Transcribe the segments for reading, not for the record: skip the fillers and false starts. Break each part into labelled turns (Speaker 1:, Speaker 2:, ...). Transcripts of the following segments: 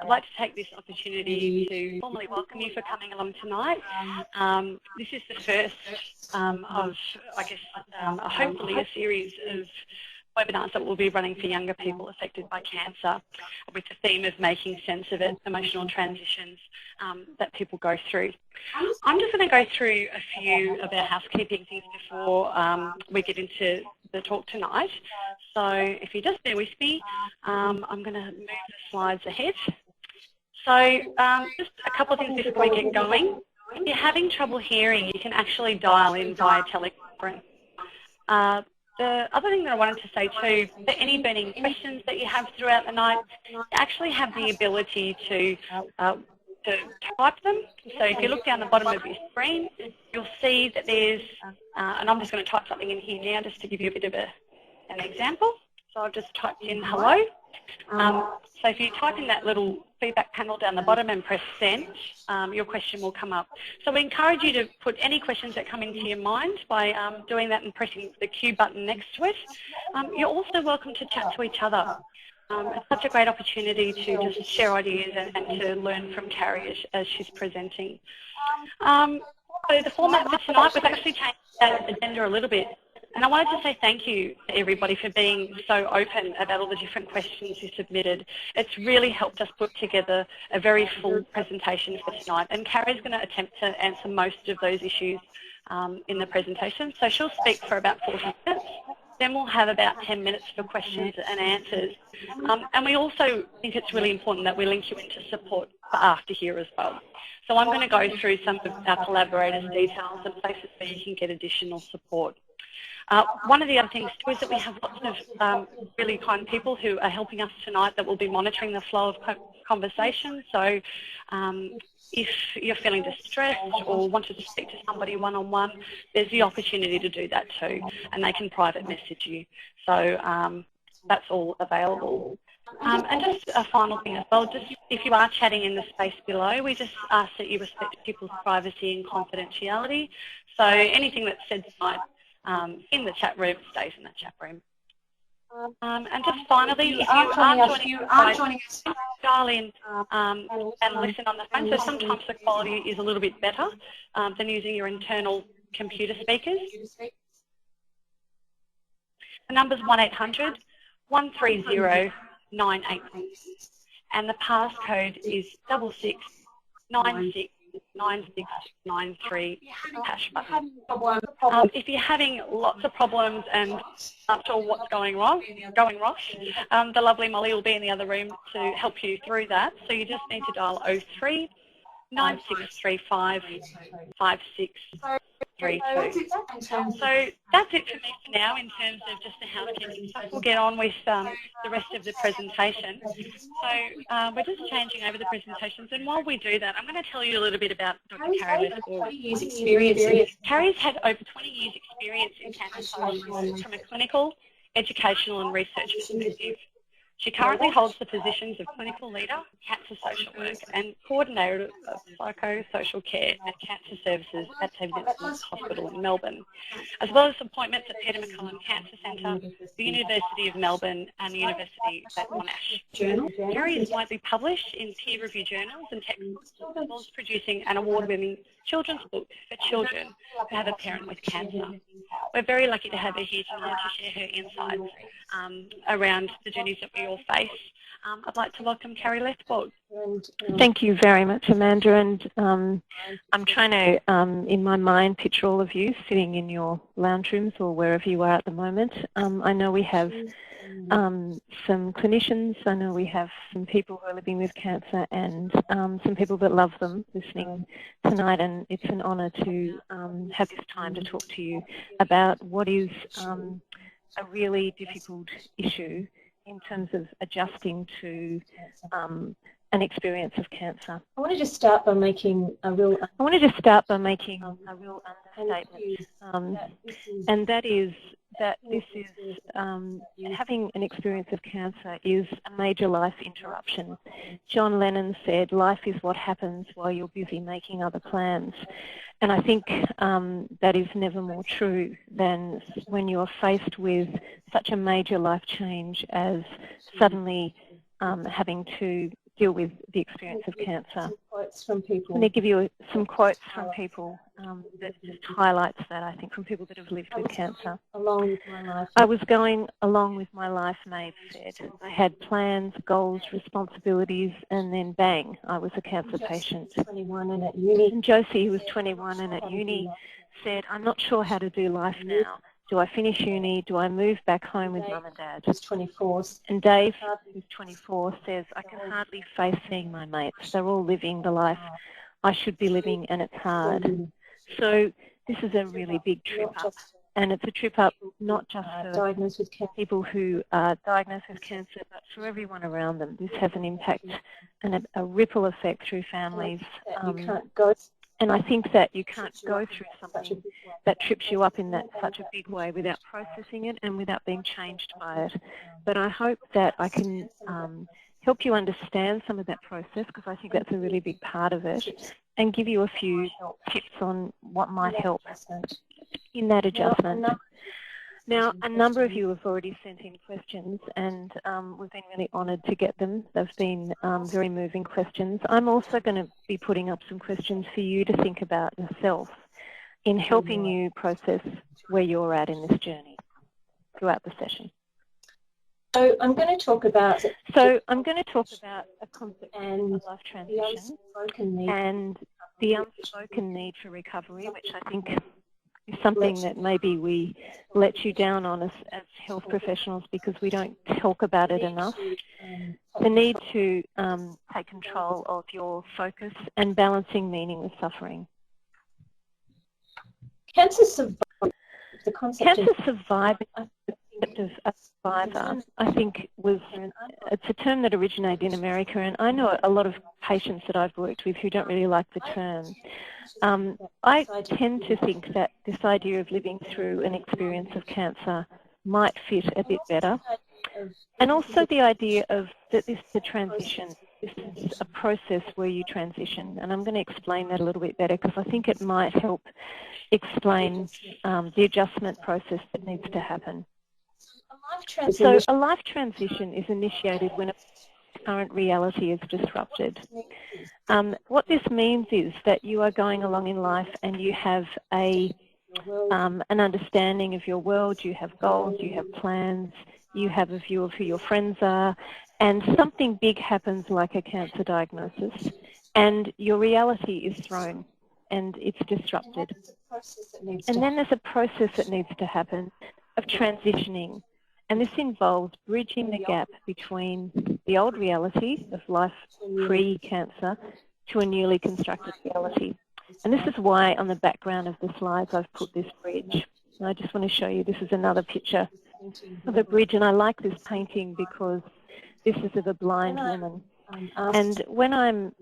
Speaker 1: I'd like to take this opportunity to formally welcome you for coming along tonight. This is the first of, I guess, hopefully a series of webinars that we'll be running for younger people affected by cancer, with the theme of making sense of it, emotional transitions that people go through. I'm just going to go through a few of our housekeeping things before we get into the talk tonight. So if you just bear with me, I'm going to move the slides ahead. So just a couple of things before we get going. If you're having trouble hearing, you can actually dial in via teleconference. The other thing that I wanted to say too, for any burning questions that you have throughout the night, you actually have the ability to type them. So if you look down the bottom of your screen, you'll see that there's, and I'm just going to type something in here now just to give you a bit of an example. So I've just typed in hello. So if you type in that little feedback panel down the bottom and press send, your question will come up. So we encourage you to put any questions that come into your mind by doing that and pressing the Q button next to it. You're also welcome to chat to each other. It's such a great opportunity to just share ideas and to learn from Carrie as she's presenting. So the format for tonight, we've actually changed that agenda a little bit. And I wanted to say thank you to everybody for being so open about all the different questions you submitted. It's really helped us put together a very full presentation for tonight. And Carrie's going to attempt to answer most of those issues in the presentation. So she'll speak for about 40 minutes. Then we'll have about 10 minutes for questions and answers. And we also think it's really important that we link you into support for after here as well. So I'm going to go through some of our collaborators' details and places where you can get additional support. One of the other things too is that we have lots of really kind people who are helping us tonight that will be monitoring the flow of conversation. So if you're feeling distressed or wanted to speak to somebody one-on-one, there's the opportunity to do that too, and they can private message you. So that's all available. And just a final thing as well, just if you are chatting in the space below, we just ask that you respect people's privacy and confidentiality. So anything that's said tonight in the chat room stays in the chat room. And just finally, if you are joining us, dial in and listen on the phone. So sometimes the quality is a little bit better than using your internal computer speakers. The number's 1-800-130-986 and the passcode is 66969693 hash button. If you're having lots of problems and not sure what's going wrong, the lovely Molly will be in the other room to help you through that. So you just need to dial 03 9635 5632. So that's it for me for now in terms of just the housekeeping stuff. We'll get on with the rest of the presentation. So we're just changing over the presentations, and while we do that, I'm going to tell you a little bit about Dr. Carrie Lethbord. Carrie's had over 20 years experience in cancer science from a clinical, educational and research perspective. She currently holds the positions of Clinical Leader, Cancer Social Work and Coordinator of Psychosocial Care at Cancer Services at St Vincent's Hospital in Melbourne, as well as appointments at Peter MacCallum Cancer Centre, the University of Melbourne and the University at Monash. Carrie is widely published in peer-reviewed journals and textbooks, as well as producing an award-winning children's book for children who have a parent with cancer. We're very lucky to have her here tonight to share her insights around the journeys that we all face. I'd like to welcome Carrie Lethbord.
Speaker 2: Thank you very much, Amanda. And I'm trying to, in my mind, picture all of you sitting in your lounge rooms or wherever you are at the moment. I know we have some clinicians. I know we have some people who are living with cancer and some people that love them listening tonight. And it's an honour to have this time to talk to you about what is a really difficult issue in terms of adjusting to an experience of cancer.
Speaker 3: I want to just start by making a real
Speaker 2: understatement, and that is that this is having an experience of cancer is a major life interruption. John Lennon said, "Life is what happens while you're busy making other plans." And I think that is never more true than when you're faced with such a major life change as suddenly having to deal with the experience of cancer.
Speaker 3: Quotes from people.
Speaker 2: Let me give you some quotes from people that just highlights that, I think, from people that have lived with cancer.
Speaker 3: Along with my life.
Speaker 2: I was going along with my life, Maeve said. I had plans, goals, responsibilities, and then bang, I was a cancer patient.
Speaker 3: 21 and at uni.
Speaker 2: And Josie, who was 21 and at uni, said, I'm not sure how to do life now. Do I finish uni? Do I move back home with mum and dad?
Speaker 3: Who's 24.
Speaker 2: And Dave, who's 24, says, I can hardly face seeing my mates. They're all living the life I should be living, and it's hard. So this is a really big trip up. And it's a trip up not just for people who are diagnosed with cancer, but for everyone around them. This has an impact and a ripple effect through families. And I think that you can't go through something that trips you up in such a big way without processing it and without being changed by it. But I hope that I can help you understand some of that process, because I think that's a really big part of it, and give you a few tips on what might help in that adjustment. Now, a number of you have already sent in questions, and we've been really honoured to get them. They've been very moving questions. I'm also going to be putting up some questions for you to think about yourself in helping you process where you're at in this journey throughout the session.
Speaker 3: So I'm going to talk about a
Speaker 2: concept of life transition and the unspoken need for recovery, which I think is something that maybe we let you down on as health professionals because we don't talk about it enough. The need to take control of your focus and balancing meaning with suffering.
Speaker 3: Cancer survivor. The concept
Speaker 2: of survivor, a survivor, I think it's a term that originated in America, and I know a lot of patients that I've worked with who don't really like the term. I tend to think that this idea of living through an experience of cancer might fit a bit better. And also the idea of that this is a transition. This is a process where you transition. And I'm going to explain that a little bit better because I think it might help explain the adjustment process that needs to happen. So a life transition is initiated when a current reality is disrupted. What this means is that you are going along in life and you have an understanding of your world, you have goals, you have plans, you have a view of who your friends are, and something big happens like a cancer diagnosis, and your reality is thrown and it's disrupted. And then there's a process that needs to happen of transitioning. And this involves bridging the gap between the old reality of life pre-cancer to a newly constructed reality. And this is why on the background of the slides I've put this bridge. And I just want to show you, this is another picture of a bridge, and I like this painting because this is of a blind woman. And when I'm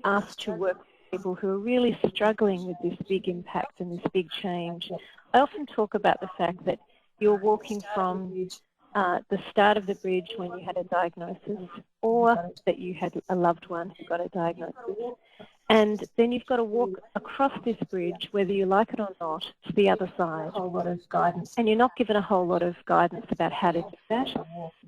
Speaker 2: asked to work with people who are really struggling with this big impact and this big change, I often talk about the fact that you're walking from the start of the bridge when you had a diagnosis, or that you had a loved one who got a diagnosis. And then you've got to walk across this bridge, whether you like it or not, to the other side. A whole lot of guidance. And you're not given a whole lot of guidance about how to do that.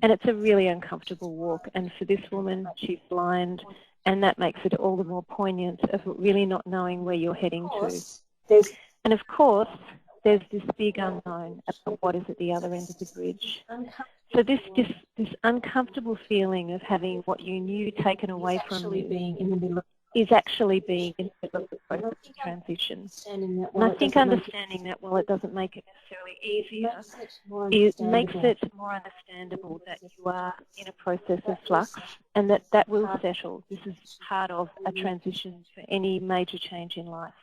Speaker 2: And it's a really uncomfortable walk. And for this woman, she's blind, and that makes it all the more poignant of really not knowing where you're heading to. And of course, there's this big unknown about what is at the other end of the bridge. So this uncomfortable feeling of having what you knew taken away from you is actually being in the middle of the process of transition. And I think understanding that, while it doesn't make it necessarily easier, it makes it more understandable that you are in a process of flux and that will settle. This is part of a transition for any major change in life.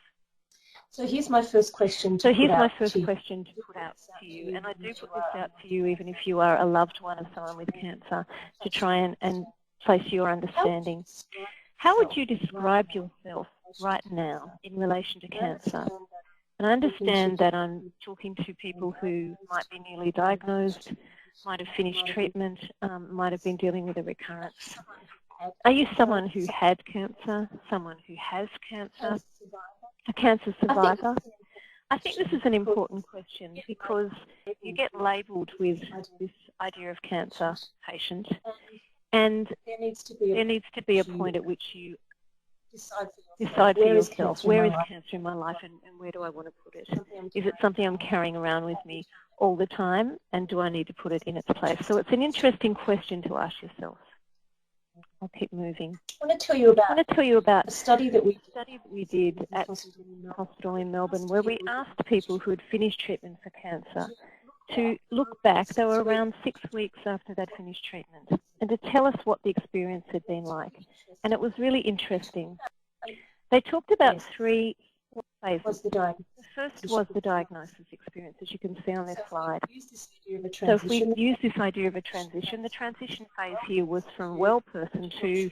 Speaker 3: So here's my first question to put out
Speaker 2: to you, and I do put this out to you even if you are a loved one of someone with cancer, to try and place your understanding. How would you describe yourself right now in relation to cancer? And I understand that I'm talking to people who might be newly diagnosed, might have finished treatment, might have been dealing with a recurrence. Are you someone who had cancer, someone who has cancer, a cancer survivor? I think this is an important question because you get labelled with this idea of cancer patient, And
Speaker 3: there needs to
Speaker 2: be a point at which you
Speaker 3: decide for yourself,
Speaker 2: where is cancer in my life and where do I want to put it? Is it something I'm carrying around with me all the time, and do I need to put it in its place? So it's an interesting question to ask yourself. I'll keep moving.
Speaker 3: I want to tell you about a study that we
Speaker 2: did at the hospital in Melbourne, where we asked people who had finished treatment for cancer to look back. They were around 6 weeks after they'd finished treatment, and to tell us what the experience had been like. And it was really interesting. They talked about 3 phases. The first was the diagnosis experience, as you can see on this slide. So if we use this idea of a transition, the transition phase here was from well person to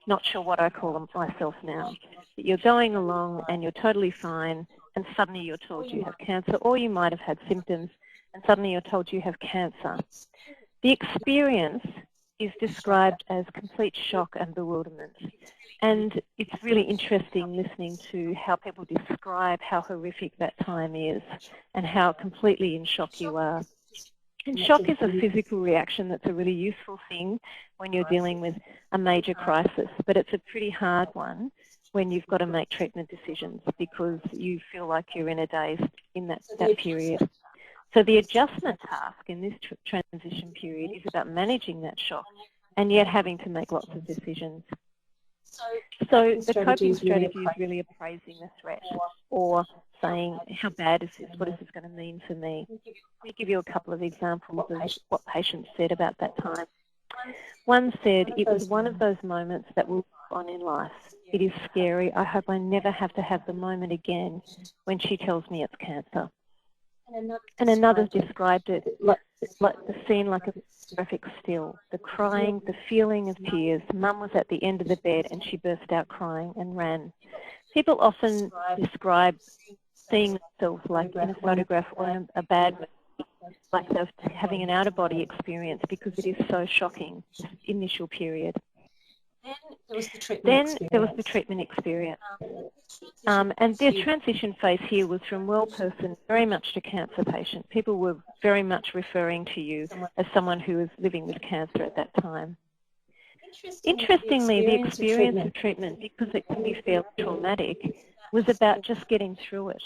Speaker 2: not sure what I call myself now. That you're going along and you're totally fine, and suddenly you're told you have cancer, or you might have had symptoms, and suddenly you're told you have cancer. The experience is described as complete shock and bewilderment. And it's really interesting listening to how people describe how horrific that time is and how completely in shock you are. And shock is a physical reaction that's a really useful thing when you're dealing with a major crisis, but it's a pretty hard one when you've got to make treatment decisions because you feel like you're in a daze in that period. So the adjustment task in this transition period is about managing that shock and yet having to make lots of decisions. So the coping strategy is really appraising the threat or saying, how bad is this? What is this going to mean for me? Let me give you a couple of examples of what patients said about that time. One said, it was one of those moments that will go on in life. It is scary. I hope I never have to have the moment again when she tells me it's cancer. And another described it like the scene like a graphic still. The crying, the feeling of tears. Mum was at the end of the bed and she burst out crying and ran. People often describe seeing themselves like in a photograph or in a bad movie, like they're having an out-of-body experience because it is so shocking, this initial period.
Speaker 3: Then there was the treatment experience.
Speaker 2: And the transition phase here was from well person very much to cancer patient. People were very much referring to you as someone who was living with cancer at that time. Interestingly, the experience of treatment, because it can be fairly traumatic, was about just getting through it,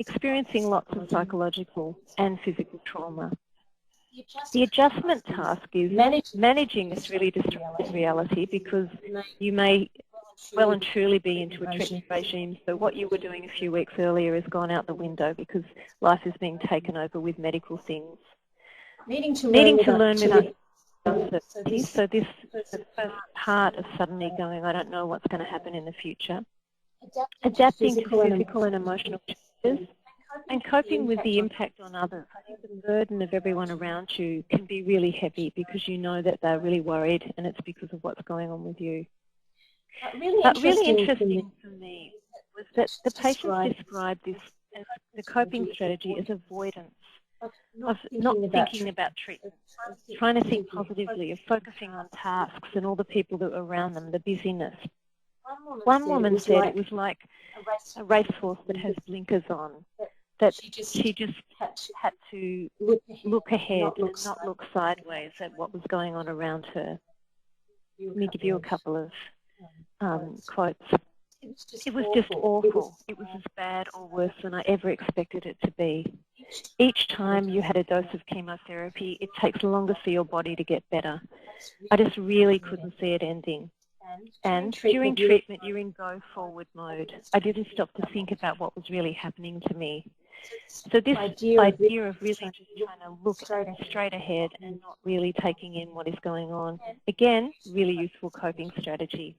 Speaker 2: experiencing lots of psychological and physical trauma. The adjustment task is managing this really destructive reality because you may well and truly be into a treatment regime, so what you were doing a few weeks earlier has gone out the window because life is being taken over with medical things. Needing to learn without uncertainty, so this is the first part of suddenly going, I don't know what's going to happen in the future. Adapting to physical and emotional changes, and coping with the impact on others. I think the burden of everyone around you can be really heavy because you know that they're really worried and it's because of what's going on with you. But really interesting for me was that the patients described this as the coping strategy as avoidance, of not thinking about treatment, trying to think positively, of focusing on tasks and all the people that were around them, the busyness. One woman said it was like a racehorse that has blinkers on, that she just had to look ahead and not look sideways at what was going on around her. Let me give you a couple of quotes. It was just awful. It was as bad or worse than I ever expected it to be. Each time you had a dose of chemotherapy, it takes longer for your body to get better. I just really couldn't see it ending. And during treatment, you're in go-forward mode. I didn't stop to think about what was really happening to me. So this idea of really just trying to look straight ahead and not really taking in what is going on, again, really useful coping strategy.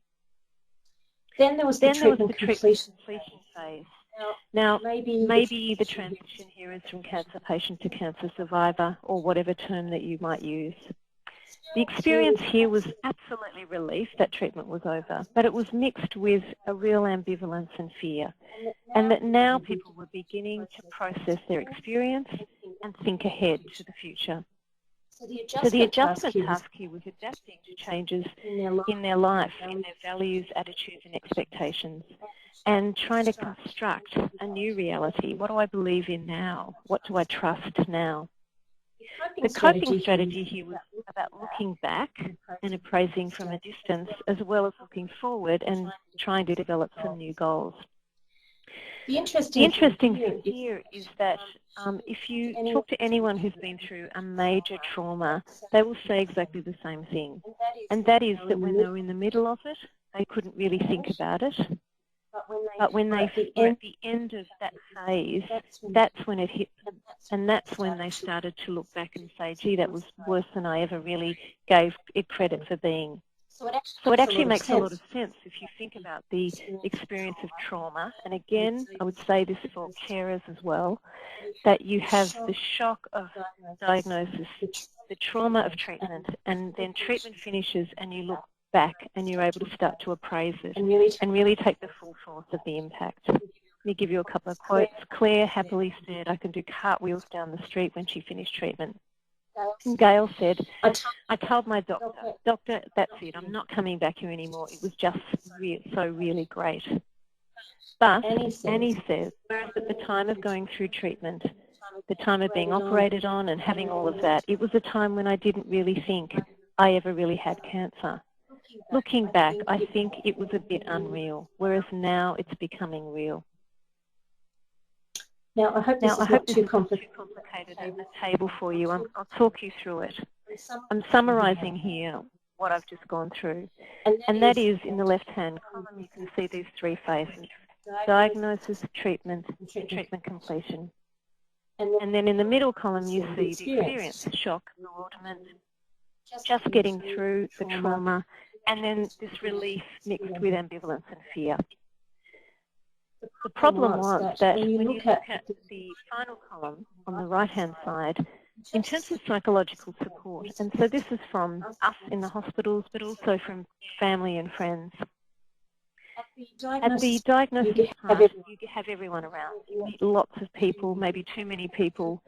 Speaker 3: Then there was the treatment completion
Speaker 2: phase. Now, maybe the transition here is from cancer patient to cancer survivor, or whatever term that you might use. The experience here was absolutely relief that treatment was over, but it was mixed with a real ambivalence and fear, and that now people were beginning to process their experience and think ahead to the future. So the adjustment task here was adapting to changes in their life, in their values, attitudes and expectations, and trying to construct a new reality. What do I believe in now? What do I trust now? The coping strategy here was about looking back and appraising from a distance, as well as looking forward and trying to develop some new goals. The interesting thing here is that if you talk to anyone who's been through a major trauma, they will say exactly the same thing. And that is that when they were in the middle of it, they couldn't really think about it. But when they were at the end of that phase, that's when it hit them. And that's when they started to look back and say, gee, that was worse than I ever really gave it credit for being. So it actually makes a lot of sense if you think about the experience of trauma. And again, I would say this for carers as well, that you have the shock of diagnosis, the trauma of treatment, and then treatment finishes and you look back and you're able to start to appraise it and really take the full force of the impact. Let me give you a couple of quotes. Claire happily said, I can do cartwheels down the street when she finished treatment. And Gail said, I told my doctor, that's it, I'm not coming back here anymore. It was just so really great. But Annie says, whereas at the time of going through treatment, the time of being operated on and having all of that, it was a time when I didn't really think I ever really had cancer. Looking back, I think it was a bit unreal, whereas now it's becoming real.
Speaker 3: Now, I hope this is not too complicated
Speaker 2: at the table for you. I'll talk you through it. I'm summarising here what I've just gone through. And that is, in the left-hand column, you can see these three phases: diagnosis, treatment, and treatment completion. And then in the middle column, you see the experience: shock, bewilderment, just getting through the trauma, and then this relief mixed with ambivalence and fear. The problem was that when you look at the final column on the right-hand side, in terms of psychological support, and so this is from us in the hospitals, but also from family and friends. At the diagnosis part, you have everyone around. You meet lots of people, maybe too many people.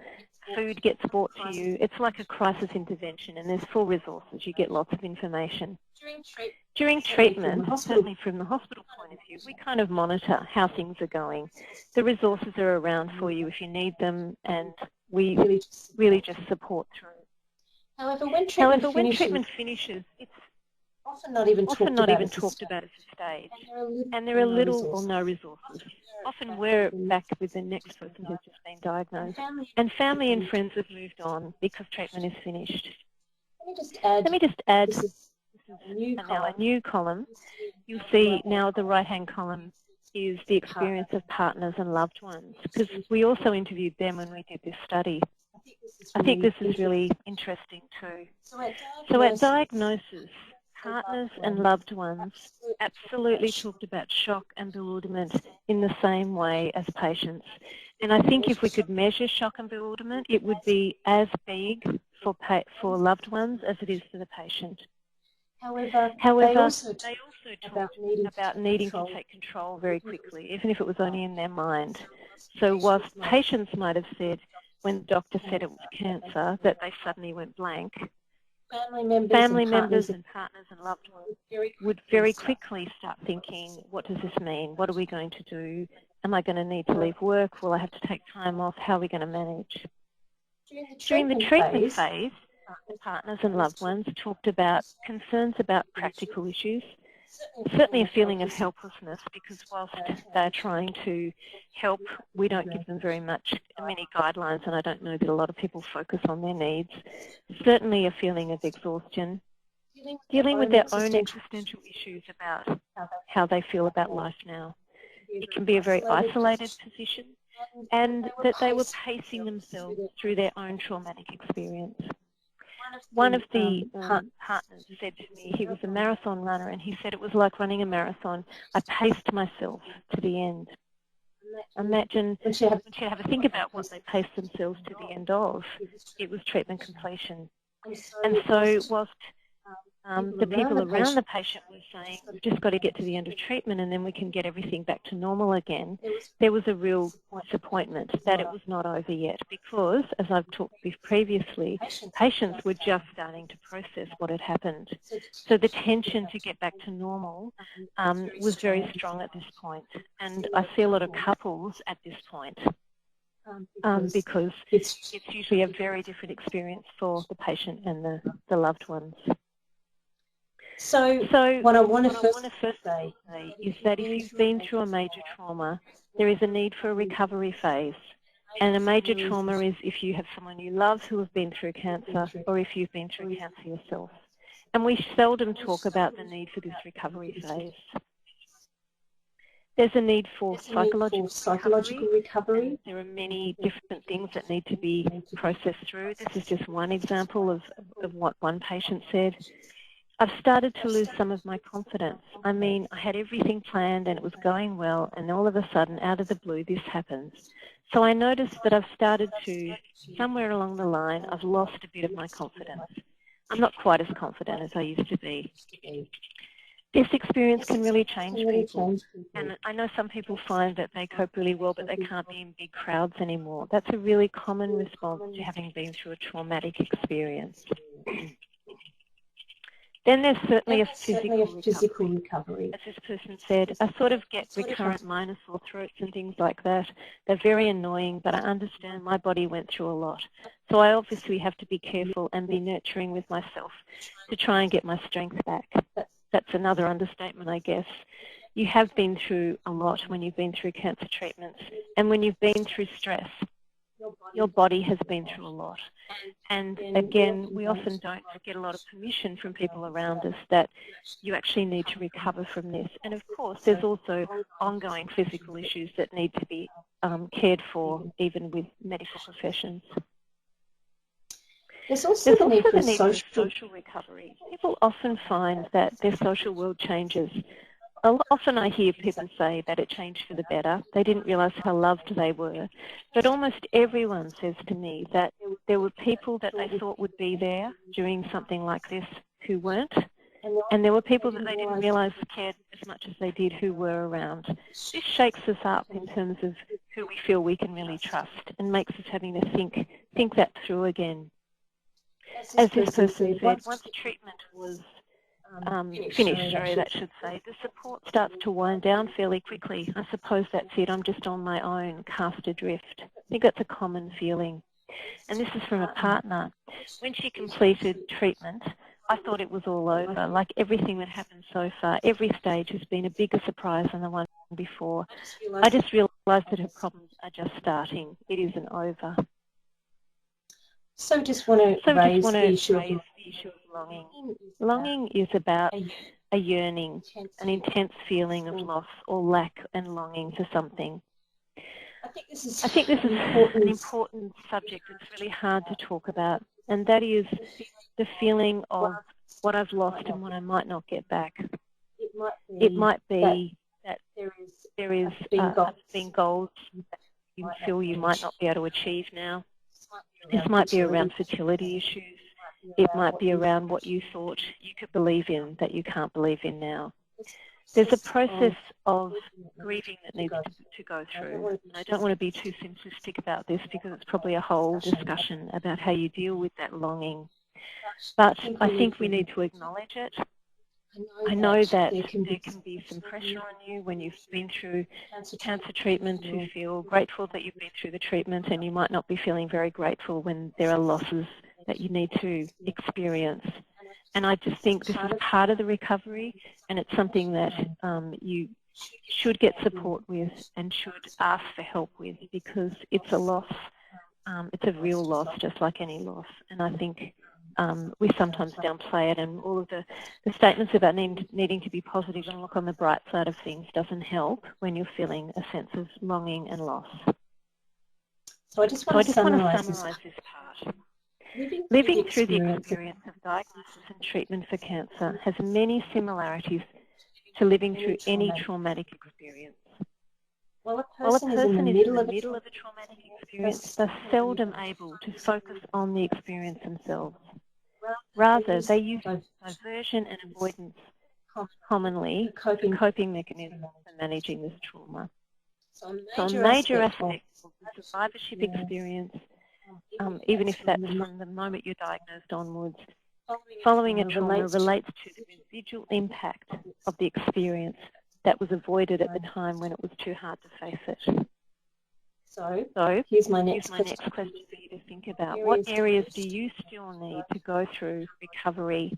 Speaker 2: Food gets brought to you. It's like a crisis intervention, and there's full resources. You get lots of information. During treatment, certainly from the hospital point of view, we kind of monitor how things are going. The resources are around for you if you need them, and we really just support through.
Speaker 3: However, when treatment
Speaker 2: finishes, it's
Speaker 3: often not even
Speaker 2: talked about as a stage, and there are little or no resources. Often we're back with the next person who's just been diagnosed, and family and friends have moved on because treatment is finished. Let me just add now a new column. You'll see now the right-hand column is the experience of partners and loved ones, because we also interviewed them when we did this study. I think this is really interesting too. So at diagnosis, partners and loved ones absolutely talked about shock and bewilderment in the same way as patients. And I think if we could measure shock and bewilderment, it would be as big for loved ones as it is for the patient.
Speaker 3: However,
Speaker 2: they also talked about needing to take control very quickly, even if it was only in their mind. So whilst patients might have said, when the doctor said it was cancer, that they suddenly went blank, family members and partners and loved ones would very quickly start thinking, what does this mean? What are we going to do? Am I going to need to leave work? Will I have to take time off? How are we going to manage? During the treatment phase, the partners and loved ones talked about concerns about practical issues, certainly a feeling of helplessness, because whilst they're trying to help, we don't give them many guidelines, and I don't know that a lot of people focus on their needs. Certainly a feeling of exhaustion, dealing with their own existential issues about how they feel about life now. It can be a very isolated position, and that they were pacing themselves through their own traumatic experience. One of the partners said to me, he was a marathon runner, and he said it was like running a marathon. I paced myself to the end. Imagine when you have a think about what they paced themselves to the end of, it was treatment completion. And so whilst the people around the patient were saying, we've just got to get to the end of treatment and then we can get everything back to normal again, there was a real disappointment that it was not over yet, because, as I've talked previously, patients were just starting to process what had happened. So the tension to get back to normal was very strong at this point. And I see a lot of couples at this point because it's usually a very different experience for the patient and the loved ones.
Speaker 3: So what I want to first say
Speaker 2: is that if you've been through a major trauma, there is a need for a recovery phase. And a major trauma is if you have someone you love who have been through cancer, or if you've been through cancer yourself. And we seldom talk about the need for this recovery phase. There's a need for psychological recovery. There are many different things that need to be processed through. This is just one example of what one patient said. I've started to lose some of my confidence. I mean, I had everything planned and it was going well, and all of a sudden, out of the blue, this happens. So I noticed that I've started to, somewhere along the line, I've lost a bit of my confidence. I'm not quite as confident as I used to be. This experience can really change people. And I know some people find that they cope really well, but they can't be in big crowds anymore. That's a really common response to having been through a traumatic experience. Then there's certainly a physical recovery. As this person said, I sort of get recurrent minor sore throats and things like that. They're very annoying, but I understand my body went through a lot. So I obviously have to be careful and be nurturing with myself to try and get my strength back. That's another understatement, I guess. You have been through a lot when you've been through cancer treatments, and when you've been through stress, your body has been through a lot. And again, we often don't get a lot of permission from people around us that you actually need to recover from this. And of course, there's also ongoing physical issues that need to be cared for, even with medical professions.
Speaker 3: There's also the need for
Speaker 2: social recovery. People often find that their social world changes. Often I hear people say that it changed for the better. They didn't realise how loved they were. But almost everyone says to me that there were people that they thought would be there during something like this who weren't. And there were people that they didn't realise cared as much as they did who were around. This shakes us up in terms of who we feel we can really trust and makes us having to think that through again. As this person said, once treatment was finished, that should say, the support starts to wind down fairly quickly. I suppose that's it. I'm just on my own, cast adrift. I think that's a common feeling. And this is from a partner. When she completed treatment, I thought it was all over. Like everything that happened so far, every stage has been a bigger surprise than the one before. I just realised that her problems are just starting. It isn't over.
Speaker 3: So just want to raise the issue of
Speaker 2: longing. Longing is about a yearning, an intense feeling of loss or lack and longing for something.
Speaker 3: I think this is
Speaker 2: an important subject that's really hard to talk about, and that is the feeling of what I've lost and what I might not get back. It might be that there is been goals that you feel you might not be able to achieve now. This might be around fertility issues. It might be around what you thought you could believe in that you can't believe in now. There's a process of grieving that needs to go through. And I don't want to be too simplistic about this because it's probably a whole discussion about how you deal with that longing. But I think we need to acknowledge it. I know that there can be some pressure on you when you've been through cancer treatment to feel grateful that you've been through the treatment, and you might not be feeling very grateful when there are losses that you need to experience. And I just think this is part of the recovery, and it's something that you should get support with and should ask for help with, because it's a loss. It's a real loss, just like any loss. And I think we sometimes downplay it, and all of the statements about needing to be positive and look on the bright side of things doesn't help when you're feeling a sense of longing and loss.
Speaker 3: So I just want to summarise this
Speaker 2: part. Living through the experience of diagnosis and treatment for cancer has many similarities to living through any traumatic experience.
Speaker 3: While a
Speaker 2: person
Speaker 3: is in the middle of
Speaker 2: a traumatic experience, they're seldom able to focus on the experience themselves. Rather, they use diversion and avoidance commonly as a coping mechanism for managing this trauma. So a major aspect of the survivorship experience, even if that's from the moment you're diagnosed onwards, following a trauma relates to the residual impact of the experience that was avoided at the time when it was too hard to face it.
Speaker 3: So here's my next question
Speaker 2: for you to think about. What areas do you still need to go through recovery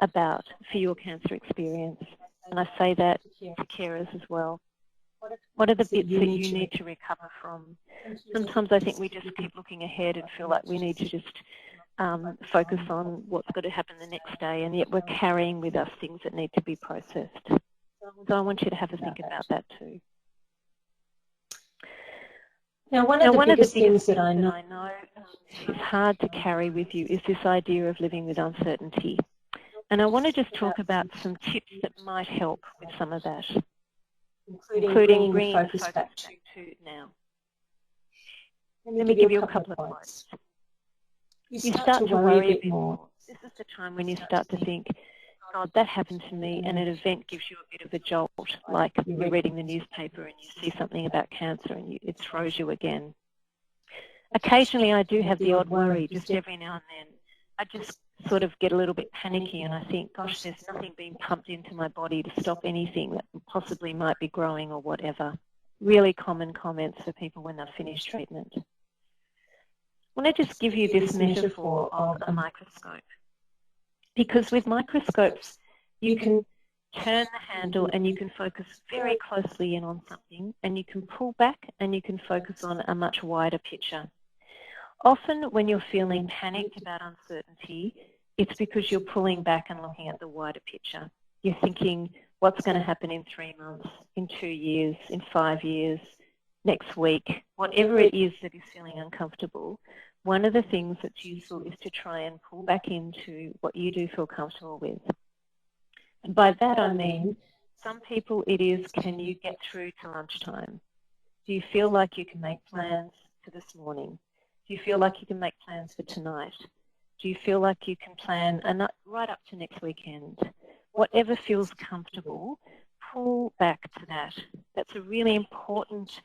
Speaker 2: about for your cancer experience? And I say that to carers as well. What are the bits that you need to recover from? Sometimes I think we just keep looking ahead and feel like we need to just focus on what's going to happen the next day, and yet we're carrying with us things that need to be processed. So I want you to have a think about that too.
Speaker 3: Now, one of the biggest things that I know
Speaker 2: is hard to carry with you is this idea of living with uncertainty. And I want to just talk about some tips that might help with some of that, including bringing the focus back to now. Let me give you a couple of points. You start to worry a bit more. This is the time when you start to think, God, that happened to me, and an event gives you a bit of a jolt, like you're reading the newspaper and you see something about cancer and it throws you again. Occasionally I do have the odd worry, just every now and then. I just sort of get a little bit panicky and I think, gosh, there's nothing being pumped into my body to stop anything that possibly might be growing or whatever. Really common comments for people when they've finished treatment. I want to just give you this metaphor of a microscope. Because with microscopes, you can turn the handle and you can focus very closely in on something, and you can pull back and you can focus on a much wider picture. Often when you're feeling panicked about uncertainty, it's because you're pulling back and looking at the wider picture. You're thinking, what's going to happen in 3 months, in 2 years, in 5 years, next week, whatever it is that is feeling uncomfortable. One of the things that's useful is to try and pull back into what you do feel comfortable with. And by that I mean, some people it is, can you get through to lunchtime? Do you feel like you can make plans for this morning? Do you feel like you can make plans for tonight? Do you feel like you can plan right up to next weekend? Whatever feels comfortable, pull back to that. That's a really important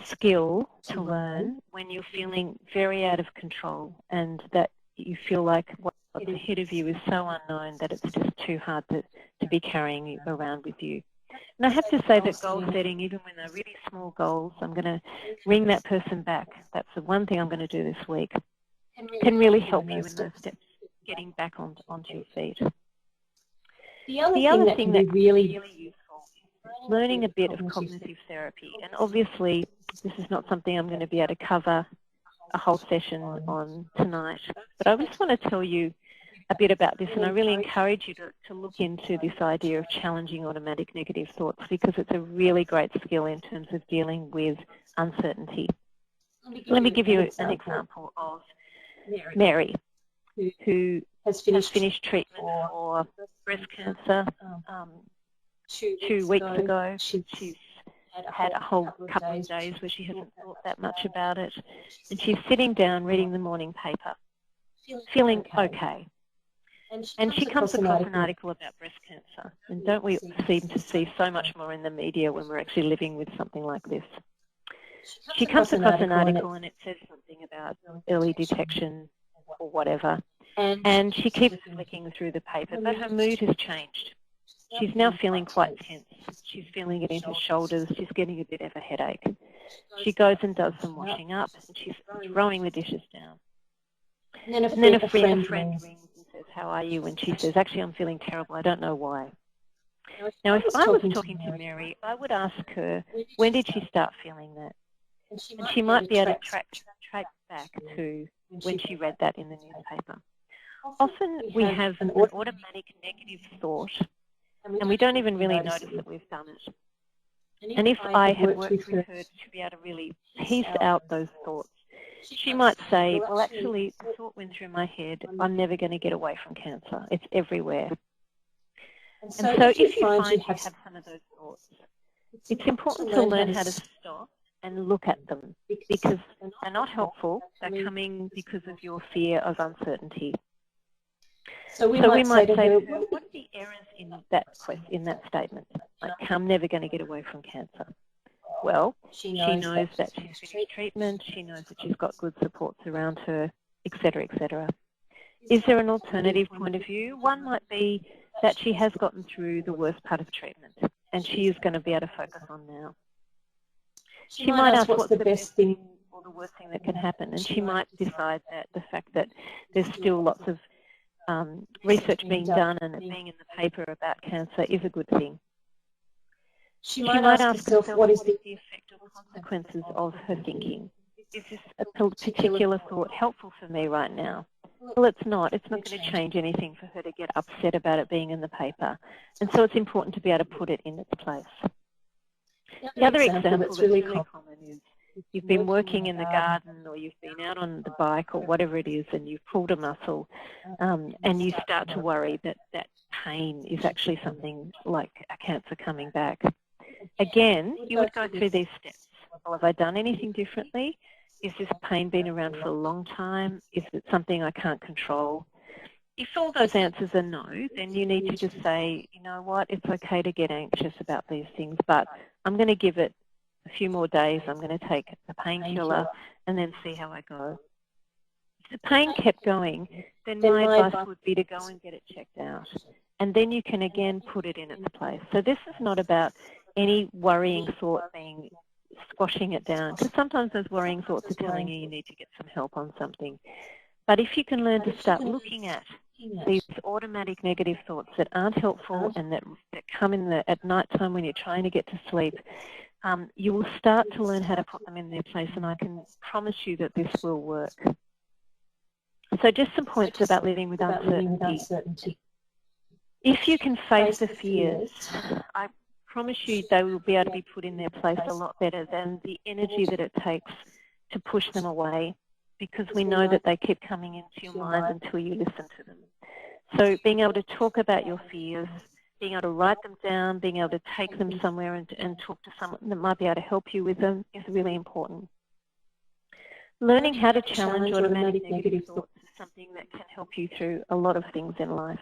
Speaker 2: skill to learn when you're feeling very out of control and that you feel like what's ahead of you is so unknown that it's just too hard to be carrying around with you. And I have to say that goal setting, even when they're really small goals, I'm going to bring that person back. That's the one thing I'm going to do this week. Can really help you in those steps, getting back onto your feet. The other thing that can be really useful is learning a bit of cognitive therapy. And obviously, this is not something I'm going to be able to cover a whole session on tonight. But I just want to tell you a bit about this, and I really encourage you to look into this idea of challenging automatic negative thoughts, because it's a really great skill in terms of dealing with uncertainty. Let me give you an example of Mary, who has finished treatment for breast cancer 2 weeks ago. She's had a whole couple of days where she hasn't thought that much about it, and she's sitting down reading the morning paper, feeling okay. And she comes across an article about breast cancer, and don't we seem to see so much more in the media when we're actually living with something like this? She comes across an article and it says something about early detection or whatever, and she keeps flicking through the paper, but her mood has changed. She's now feeling quite tense. She's feeling it in her shoulders. She's getting a bit of a headache. She goes and does some washing up, and she's throwing the dishes down. And then a friend rings and says, how are you? And she says, actually, I'm feeling terrible. I don't know why. Now, if I was talking to Mary, I would ask her, when did she start feeling that? And she might be able to track back to when she read that in the newspaper. Often we have an automatic negative thought, and we don't even really notice that we've done it. And if I had worked with her to be able to really piece out those thoughts, she might say, well, actually, the thought went through my head, I'm never going to get away from cancer. It's everywhere. And so if you find you have some of those thoughts, it's important to learn how to stop and look at them, because they're not helpful. They're coming because of your fear of uncertainty. So we might say to her, what are the errors in that statement? Like, I'm never going to get away from cancer. Well, she knows that she's finished treatment, she knows that she's got good supports around her, etc., etc. Is there an alternative point of view? One might be that she has gotten through the worst part of treatment, and she is going to be able to focus on now. She might ask what's the best thing or the worst thing that can happen, and she might decide that the fact that there's still lots of research being done and it being in the paper about cancer is a good thing. She might ask herself what is the effect or consequences of her thinking. Is this a particular thought helpful for me right now? Well, it's not. It's not going to change anything for her to get upset about it being in the paper. And so it's important to be able to put it in its place. The other example that's really common is you've been working in the garden or you've been out on the bike or whatever it is and you've pulled a muscle and you start to worry that that pain is actually something like a cancer coming back. Again, you would go through these steps. Well, have I done anything differently? Is this pain been around for a long time? Is it something I can't control? If all those answers are no, then you need to just say, you know what, it's okay to get anxious about these things, but I'm going to give it a few more days. I'm going to take a painkiller and then see how I go. If the pain kept going, then my advice would be to go and get it checked out. And then you can again put it in its place. So this is not about any worrying thought being squashing it down, because sometimes those worrying thoughts are telling you need to get some help on something. But if you can learn to start looking at these automatic negative thoughts that aren't helpful and that come in at night time when you're trying to get to sleep, you will start to learn how to put them in their place, and I can promise you that this will work. So just some points about living with uncertainty. If you can face the fears, I promise you they will be able to be put in their place a lot better than the energy that it takes to push them away, because we know that they keep coming into your mind until you listen to them. So being able to talk about your fears, being able to write them down, being able to take them somewhere and talk to someone that might be able to help you with them is really important. Learning how to challenge automatic negative thoughts is something that can help you through a lot of things in life.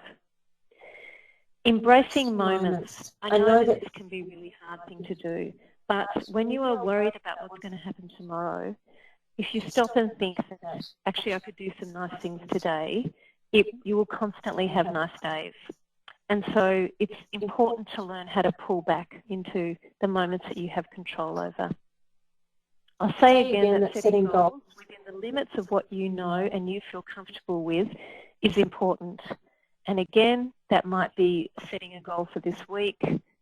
Speaker 2: Embracing moments. I know that this can be a really hard thing to do, but when you are worried about what's going to happen tomorrow, if you stop and think that actually I could do some nice things today, you will constantly have nice days. And so it's important to learn how to pull back into the moments that you have control over. I'll say again that setting goals within the limits of what you know and you feel comfortable with is important. And again, that might be setting a goal for this week,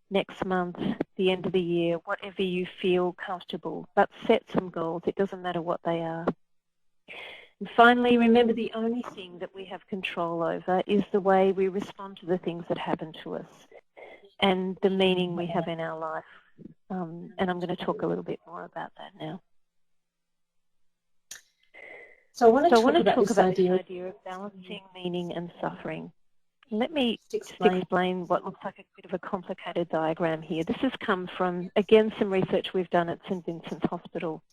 Speaker 2: next month, the end of the year, whatever you feel comfortable. But set some goals. It doesn't matter what they are. And finally, remember the only thing that we have control over is the way we respond to the things that happen to us and the meaning we have in our life. And I'm going to talk a little bit more about that now. So I want to talk about this idea of balancing meaning and suffering. Let me just explain what looks like a bit of a complicated diagram here. This has come from, again, some research we've done at St Vincent's Hospital,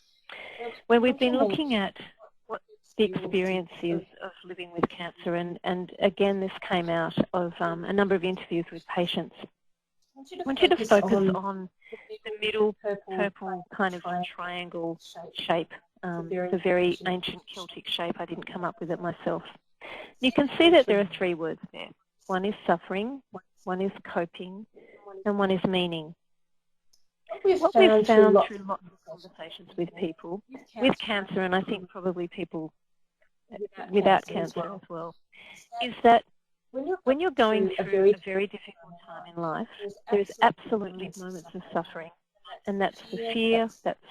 Speaker 2: where we've been looking at what the experience is of living with cancer. And again, this came out of a number of interviews with patients. I want you to focus on the middle purple kind of triangle shape, the very ancient Celtic shape. I didn't come up with it myself. You can see that there are three words there. One is suffering, one is coping, and one is meaning. What we've found through lots of conversations with people with cancer, and I think probably people without cancer as well, is that when you're going through a very difficult time in life, there's absolutely moments of suffering. And that's the fear, that's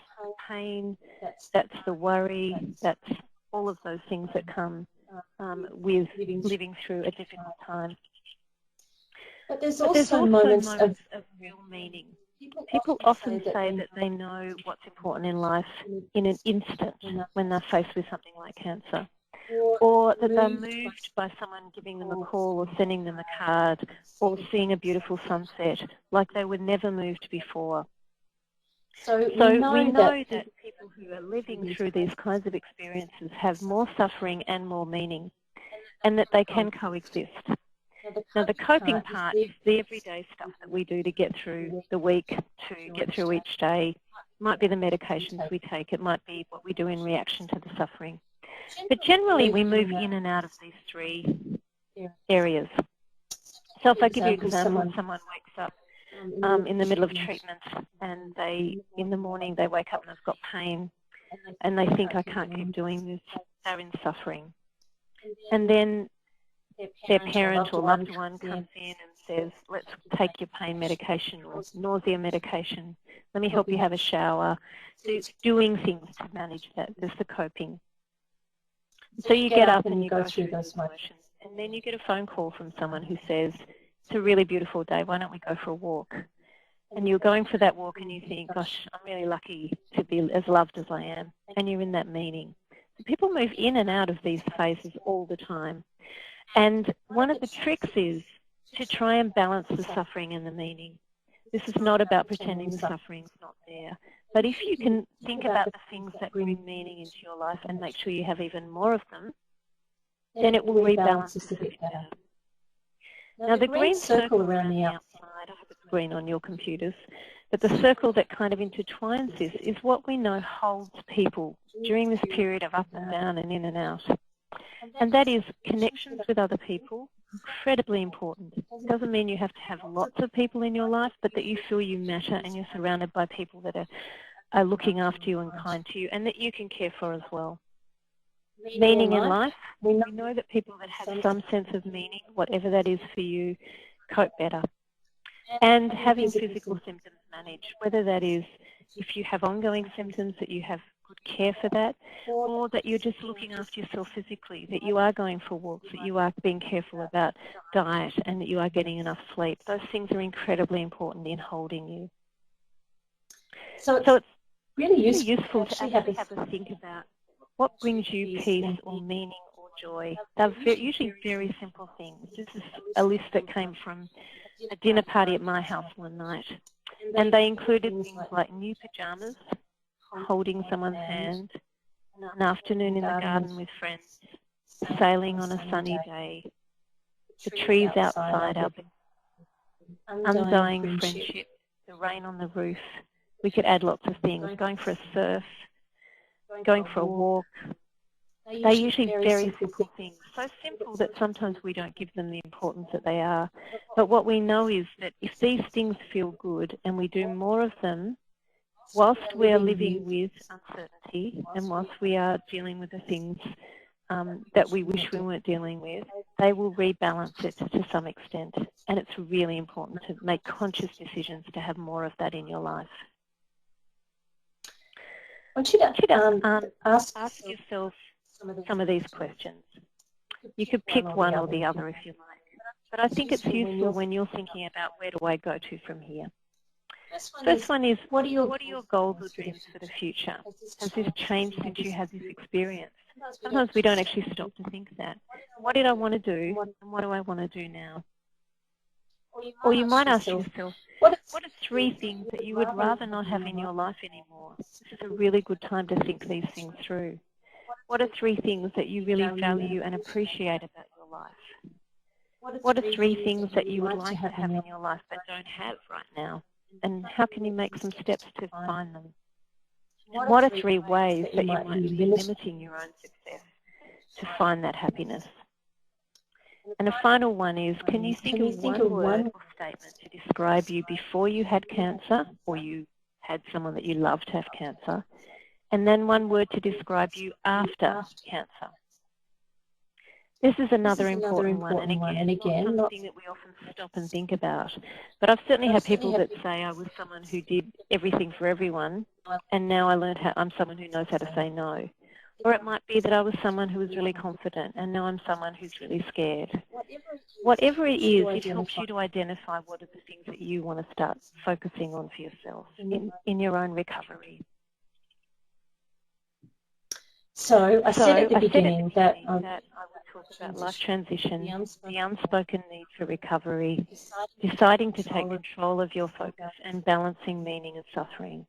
Speaker 2: pain, that's the worry, that's all of those things that come with living through a difficult time. But there's also moments of real meaning. People often say that they know what's important in life in an instant when they're faced with something like cancer, or that they're moved by someone giving them a call or sending them a card or seeing a beautiful sunset like they were never moved before. So we know that people who are living through these kinds of experiences have more suffering and more meaning, and that they can coexist. Now, the coping part is the everyday stuff that we do to get through the week, to get through each day. It might be the medications we take. It might be what we do in reaction to the suffering. But generally, we move in and out of these three areas. So if I give you an example, someone wakes up in the middle of treatment, and in the morning they wake up and they've got pain, and they think, I can't keep doing this. They're in suffering. And then their parent or loved one comes in and says, let's take your pain medication or nausea medication. Let me help you have a shower. So it's doing things to manage that. There's the coping. So you get up and you go through those motions. And then you get a phone call from someone who says, it's a really beautiful day. Why don't we go for a walk? And you're going for that walk and you think, gosh, I'm really lucky to be as loved as I am. And you're in that meaning. So people move in and out of these phases all the time. And one of the tricks is to try and balance the suffering and the meaning. This is not about pretending the suffering's not there. But if you can think about the things that bring meaning into your life and make sure you have even more of them, then it will rebalance this a bit better. Now the green circle around the outside, I hope it's green on your computers, but the circle that kind of intertwines this is what we know holds people during this period of up and down and in and out. And that is connections with other people, incredibly important. It doesn't mean you have to have lots of people in your life, but that you feel you matter and you're surrounded by people that are looking after you and kind to you and that you can care for as well. Meaning in life, we know that people that have some sense of meaning, whatever that is for you, cope better. And having physical symptoms managed, whether that is if you have ongoing symptoms, that you have good care for that, or that you're just looking after yourself physically, that you are going for walks, that you are being careful about diet, and that you are getting enough sleep. Those things are incredibly important in holding you. So it's really useful to actually have a think about what brings you peace or meaning or joy. They're usually very simple things. This is a list that came from a dinner party at my house one night, and they included things like new pajamas, holding someone's hand, an afternoon in the garden with friends, sailing on a sunny day, the trees outside our bed, undying friendship, the rain on the roof. We could add lots of things, going for a surf, going for a walk. They're usually very simple things, so simple that sometimes we don't give them the importance that they are. But what we know is that if these things feel good and we do more of them, whilst we are living with uncertainty and whilst we are dealing with the things that we wish we weren't dealing with, they will rebalance it to some extent. And it's really important to make conscious decisions to have more of that in your life. I want you to ask yourself some of these questions. You could pick one or the other if you like. But I think it's useful when you're thinking about where do I go to from here. First one is, what are your goals or dreams for the future? Has this changed since you had this experience? Sometimes we don't actually stop to think that. What did I want to do and what do I want to do now? Or you might ask yourself, what are 3 things that you would rather not have in your life anymore? This is a really good time to think these things through. What are 3 things that you really value and appreciate about your life? What are 3 things that you would like to have in your life but don't have right now? And how can you make some steps to find them? And what are 3 ways that you might be limiting your own success to find that happiness? And a final one is, can you think of one word or statement to describe you before you had cancer or you had someone that you loved have cancer, and then one word to describe you after cancer? This is another important one, and again, not something that we often stop and think about. But I've certainly had people that say I was someone who did everything for everyone, and now I learned I'm someone who knows how to say no. Or it might be that I was someone who was really confident, and now I'm someone who's really scared. Whatever it is, it helps you to identify what are the things that you want to start focusing on for yourself in your own recovery. So I said at the beginning that I would talk about life transition, the unspoken need for recovery, deciding to take control of your focus, and balancing meaning and suffering.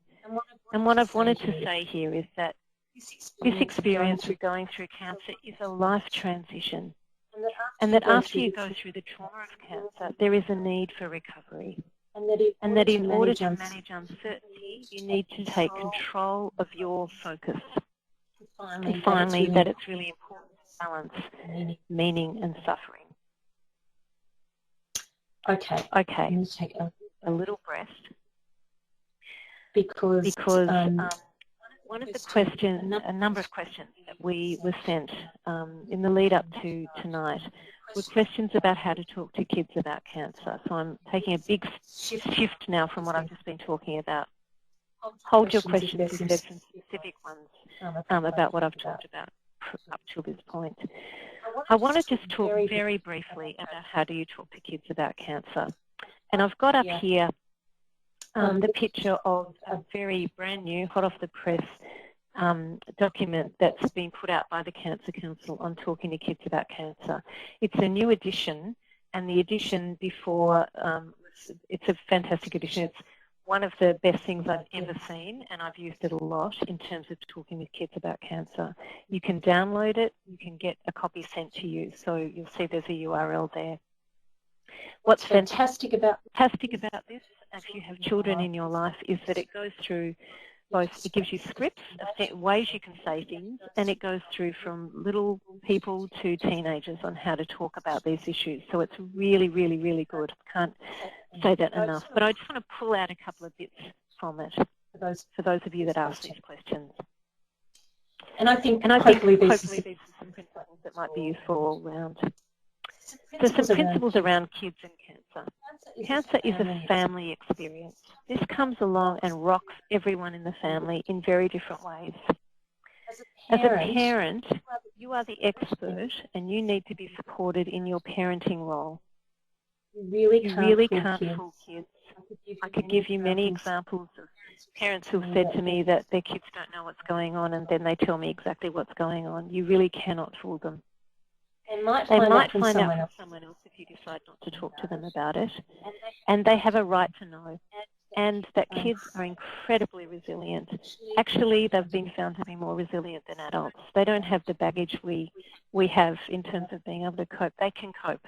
Speaker 2: And what I've wanted to say here is that this experience of going through cancer is a life transition, and that after you go through the trauma of cancer, there is a need for recovery, and that in order to manage uncertainty, you need to take control of your focus. And finally, that it's really important to balance meaning and suffering. Okay. a little breast
Speaker 3: because
Speaker 2: one of the questions, a number of questions that we were sent in the lead up to tonight were questions about how to talk to kids about cancer. So I'm taking a big shift now from what I've just been talking about. Hold your questions if there's some specific ones about what I've talked about up to this point. I want to just talk very briefly about how do you talk to kids about cancer. And I've got up here the picture of a very brand new, hot off the press document that's been put out by the Cancer Council on talking to kids about cancer. It's a new edition, and the edition before, it's a fantastic edition. It's one of the best things I've ever seen, and I've used it a lot in terms of talking with kids about cancer. You can download it, you can get a copy sent to you, so you'll see there's a URL there. What's fantastic about this, if you have children in your life, is that it goes through both, it gives you scripts of ways you can say things, and it goes through from little people to teenagers on how to talk about these issues. So it's really, really, really good. I can't say that enough. But I just want to pull out a couple of bits from it for those of you that ask these questions. And I think hopefully these are some principles that might be useful all around. So some principles around kids and cancer. Cancer is a family experience. This comes along and rocks everyone in the family in very different ways. As a parent, you are the expert and you need to be supported in your parenting role. You really can't fool kids. I could give you many examples of parents who've said to me that their kids don't know what's going on, and then they tell me exactly what's going on. You really cannot fool them. They might find out from someone else if you decide not to talk to them about it. And they have a right to know. And that kids are incredibly resilient. Actually, they've been found to be more resilient than adults. They don't have the baggage we have in terms of being able to cope. They can cope.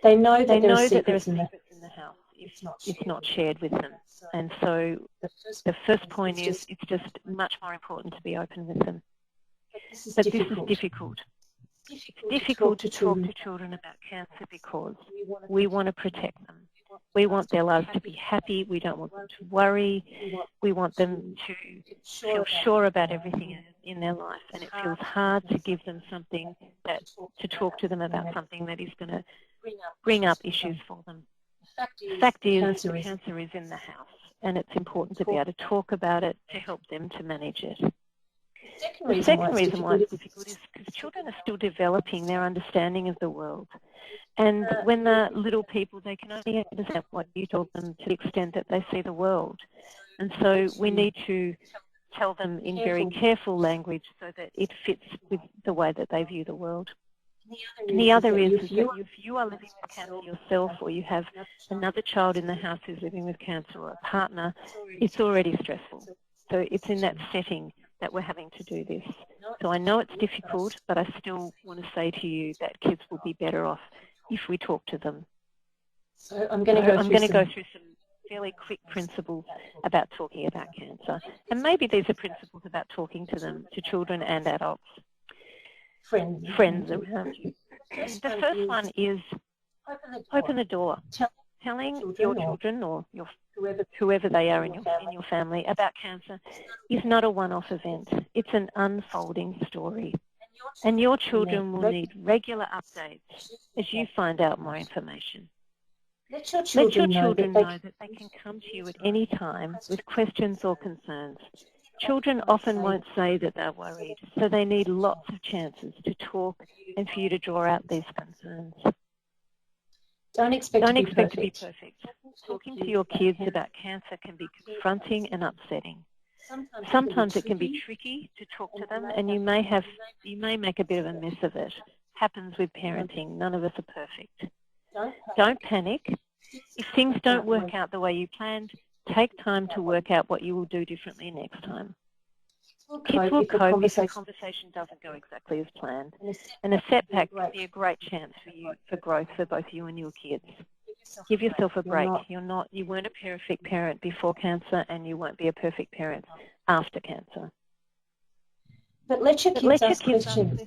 Speaker 2: They know that there are secrets in the house. It's not shared with them. And so the first point is it's just much more important to be open with them. But this is difficult. It's difficult to talk to children about cancer because we want to protect them. We want their lives to be happy. We don't want them to worry. We want them to feel sure about everything in their life. And it feels hard to give them something to talk to them about something that is going to bring up issues for them. The fact is, cancer is in the house, and it's important to be able to talk about it to help them to manage it. The second reason why it's difficult is because children are still developing their understanding of the world. And when they're little people, they can only understand what you told them to the extent that they see the world. And so we need to tell them in very careful language so that it fits with the way that they view the world. And the other is that if you are living with cancer yourself, or you have another child in the house who's living with cancer, or a partner, it's already stressful. So it's in that setting that we're having to do this. So I know it's difficult, but I still want to say to you that kids will be better off if we talk to them. So I'm going to go through some fairly quick principles about talking about cancer. And maybe these are principles about talking to them, to children and adults. Friends around you. The first one is open the door. Telling your children or whoever they are in your family about cancer is not a one-off event. It's an unfolding story. And your children will need regular updates as you find out more information. Let your children know that they can come to you at any time with questions or concerns. Children often won't say that they're worried, so they need lots of chances to talk and for you to draw out these concerns. Don't expect to be perfect. Talking to your kids about cancer can be confronting and upsetting. Sometimes it can be tricky to talk to them, and you may make a bit of a mess of it. Happens with parenting. None of us are perfect. Don't panic. If things don't work out the way you planned, take time to work out what you will do differently next time. Kids will cope if the conversation doesn't go exactly as planned. And a setback can be a great chance for growth for both you and your kids. Give yourself a break. You weren't a perfect parent before cancer, and you won't be a perfect parent after cancer. But let your kids ask questions.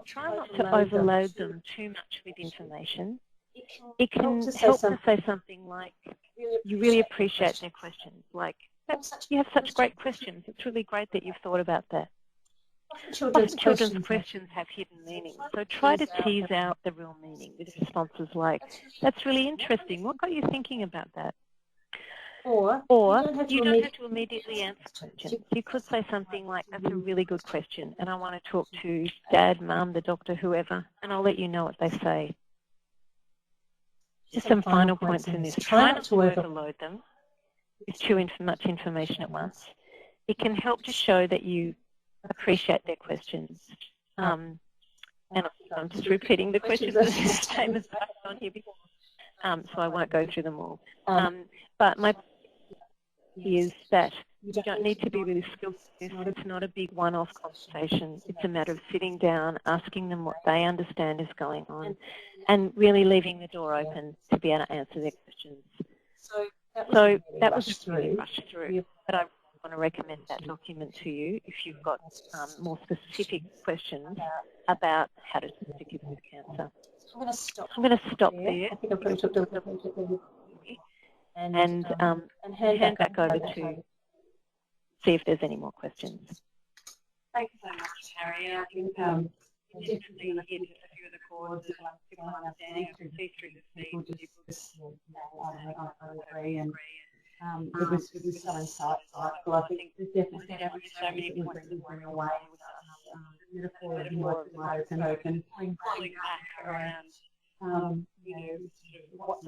Speaker 2: Try not to overload them too much with information. it can help to say something like, you really appreciate their questions. Like, you have such great questions. It's really great that you've thought about that. Often children's questions have hidden meanings, so try to tease out the real meaning with responses like, that's really interesting. What got you thinking about that? Or you don't have to immediately answer questions. You could say something like, that's a really good question, and I want to talk to Dad, Mum, the doctor, whoever, and I'll let you know what they say. Just some final points in this. Try not to overload them with too much information at once. It can help to show that you appreciate their questions. And I'm just repeating the questions the same as I've done here before, so I won't go through them all. But my point is that you don't need to be really skillful in this. It's not a big one-off conversation. It's a matter of sitting down, asking them what they understand is going on, and really leaving the door open to be able to answer their questions. So that was really rushed through, but I want to recommend that document to you if you've got more specific questions about how to detect kids with cancer. I'm going to stop there. I think I've probably talked a little bit and hand back over to see if there's any more questions.
Speaker 1: Thanks so much, Harry. I think it's interesting to hit a few of the chords of people understanding. I can see through the feed. I agree, and it was so insightful. I think there's definitely so many points that bring away with us. Metaphor of the open, pulling back around, what's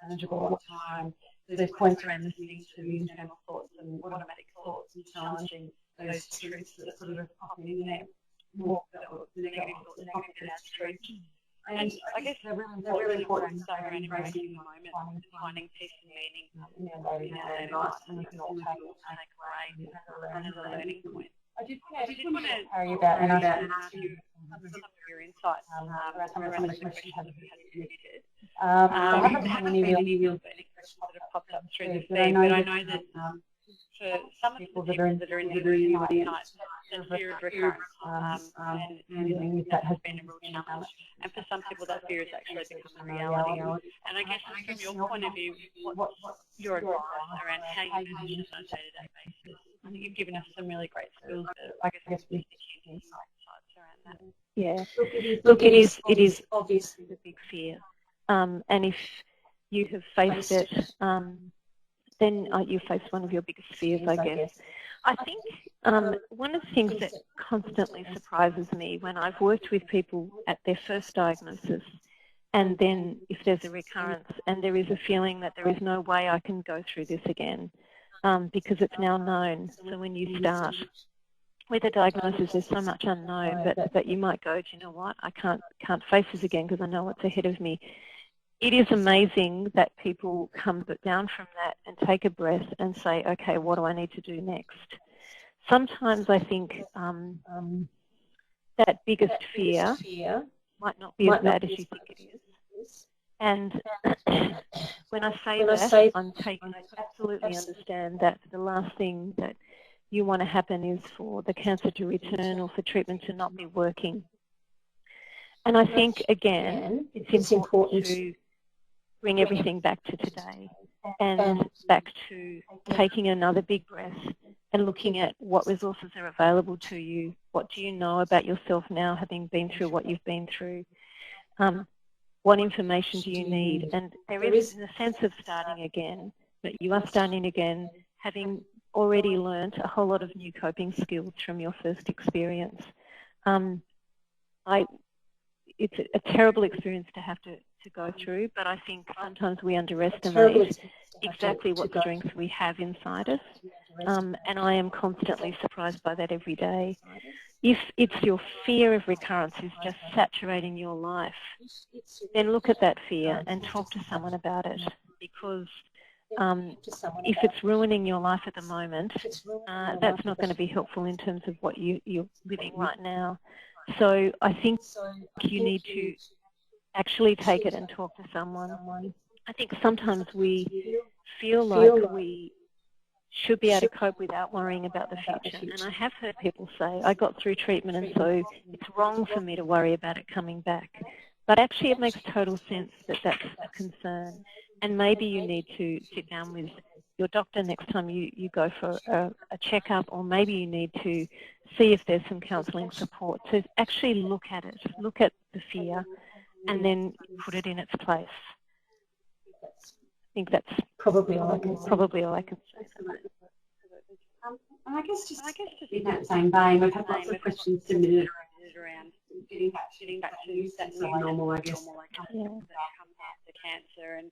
Speaker 1: manageable, what time. There's points around listening to internal thoughts and automatic thoughts and challenging those truths that sort of pop in there. More the negative thoughts, the negative truths. And I guess they're really important to start around embracing the moment, finding peace and meaning in our daily lives, and we can all take away as a learning point. I did want to carry about and ask you some of your insights around some of the questions you had submitted. I haven't had any real questions that have popped up through the feed, but I know that for some of the people that are in the audience, the fear of recurrence and dealing with that has been a real challenge. And for some people, that fear has actually become a reality. And I guess from your point of view, what's your advice around how you manage this on a day-to-day basis? I think you've given us some really great skills that I guess we can insights around that.
Speaker 2: Yeah. Look, it is obviously the big fear. And if you have faced it, then you face one of your biggest fears, I guess. I think one of the things that constantly surprises me when I've worked with people at their first diagnosis, and then if there's a recurrence and there is a feeling that there is no way I can go through this again because it's now known. So when you start with a diagnosis, there's so much unknown, but you might go, do you know what, I can't face this again because I know what's ahead of me. It is amazing that people come down from that and take a breath and say, okay, what do I need to do next? Sometimes I think that biggest fear might not be as bad as you think it is. And when I say that, I absolutely understand that the last thing that you want to happen is for the cancer to return or for treatment to not be working. And I think, again, it's important to bring everything back to today and back to taking another big breath and looking at what resources are available to you. What do you know about yourself now, having been through what you've been through? What information do you need? And there is a sense of starting again, but you are starting again having already learned a whole lot of new coping skills from your first experience. It's a terrible experience to have to go through, but I think sometimes we underestimate exactly what strengths we have inside us, and I am constantly surprised by that every day. If it's your fear of recurrence is just saturating your life, then look at that fear and talk to someone about it, because if it's ruining your life at the moment, that's not going to be helpful in terms of what you're living right now. So I think you need to actually take it and talk to someone. I think sometimes we feel like we should be able to cope without worrying about the future. And I have heard people say, I got through treatment and so it's wrong for me to worry about it coming back. But actually it makes total sense that that's a concern. And maybe you need to sit down with your doctor next time you go for a checkup, or maybe you need to see if there's some counselling support to actually look at it, look at the fear, and then put it in its place. I think that's probably all I can say.
Speaker 3: And I guess just in that same vein, we've had lots of questions submitted
Speaker 1: around
Speaker 3: getting back
Speaker 1: to that new
Speaker 3: normal, I guess.
Speaker 1: that comes after cancer and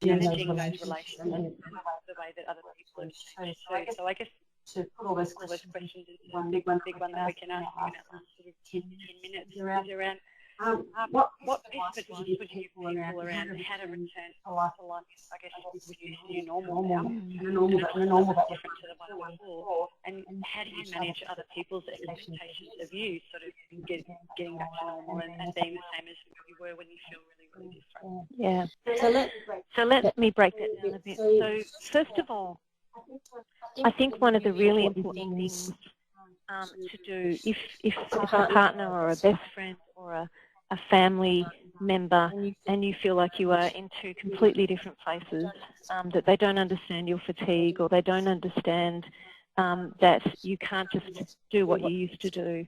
Speaker 3: Managing
Speaker 1: those relationships and the way that other people have changed. So I guess
Speaker 3: to put all those questions into one big one that we can ask in that last sort of 10 minutes is around what advice would you give people around how to return to life, I guess, with this new normal now, and a normal that's different to the one before, and how do you manage other people's expectations of you, sort of getting back to normal and being the same as you were when you feel really, really different?
Speaker 2: Yeah. So let me break that down a bit. So first of all, I think one of the really important things to do, if a partner or a best friend or a family member and you feel like you are in two completely different places, that they don't understand your fatigue, or they don't understand that you can't just do what you used to do,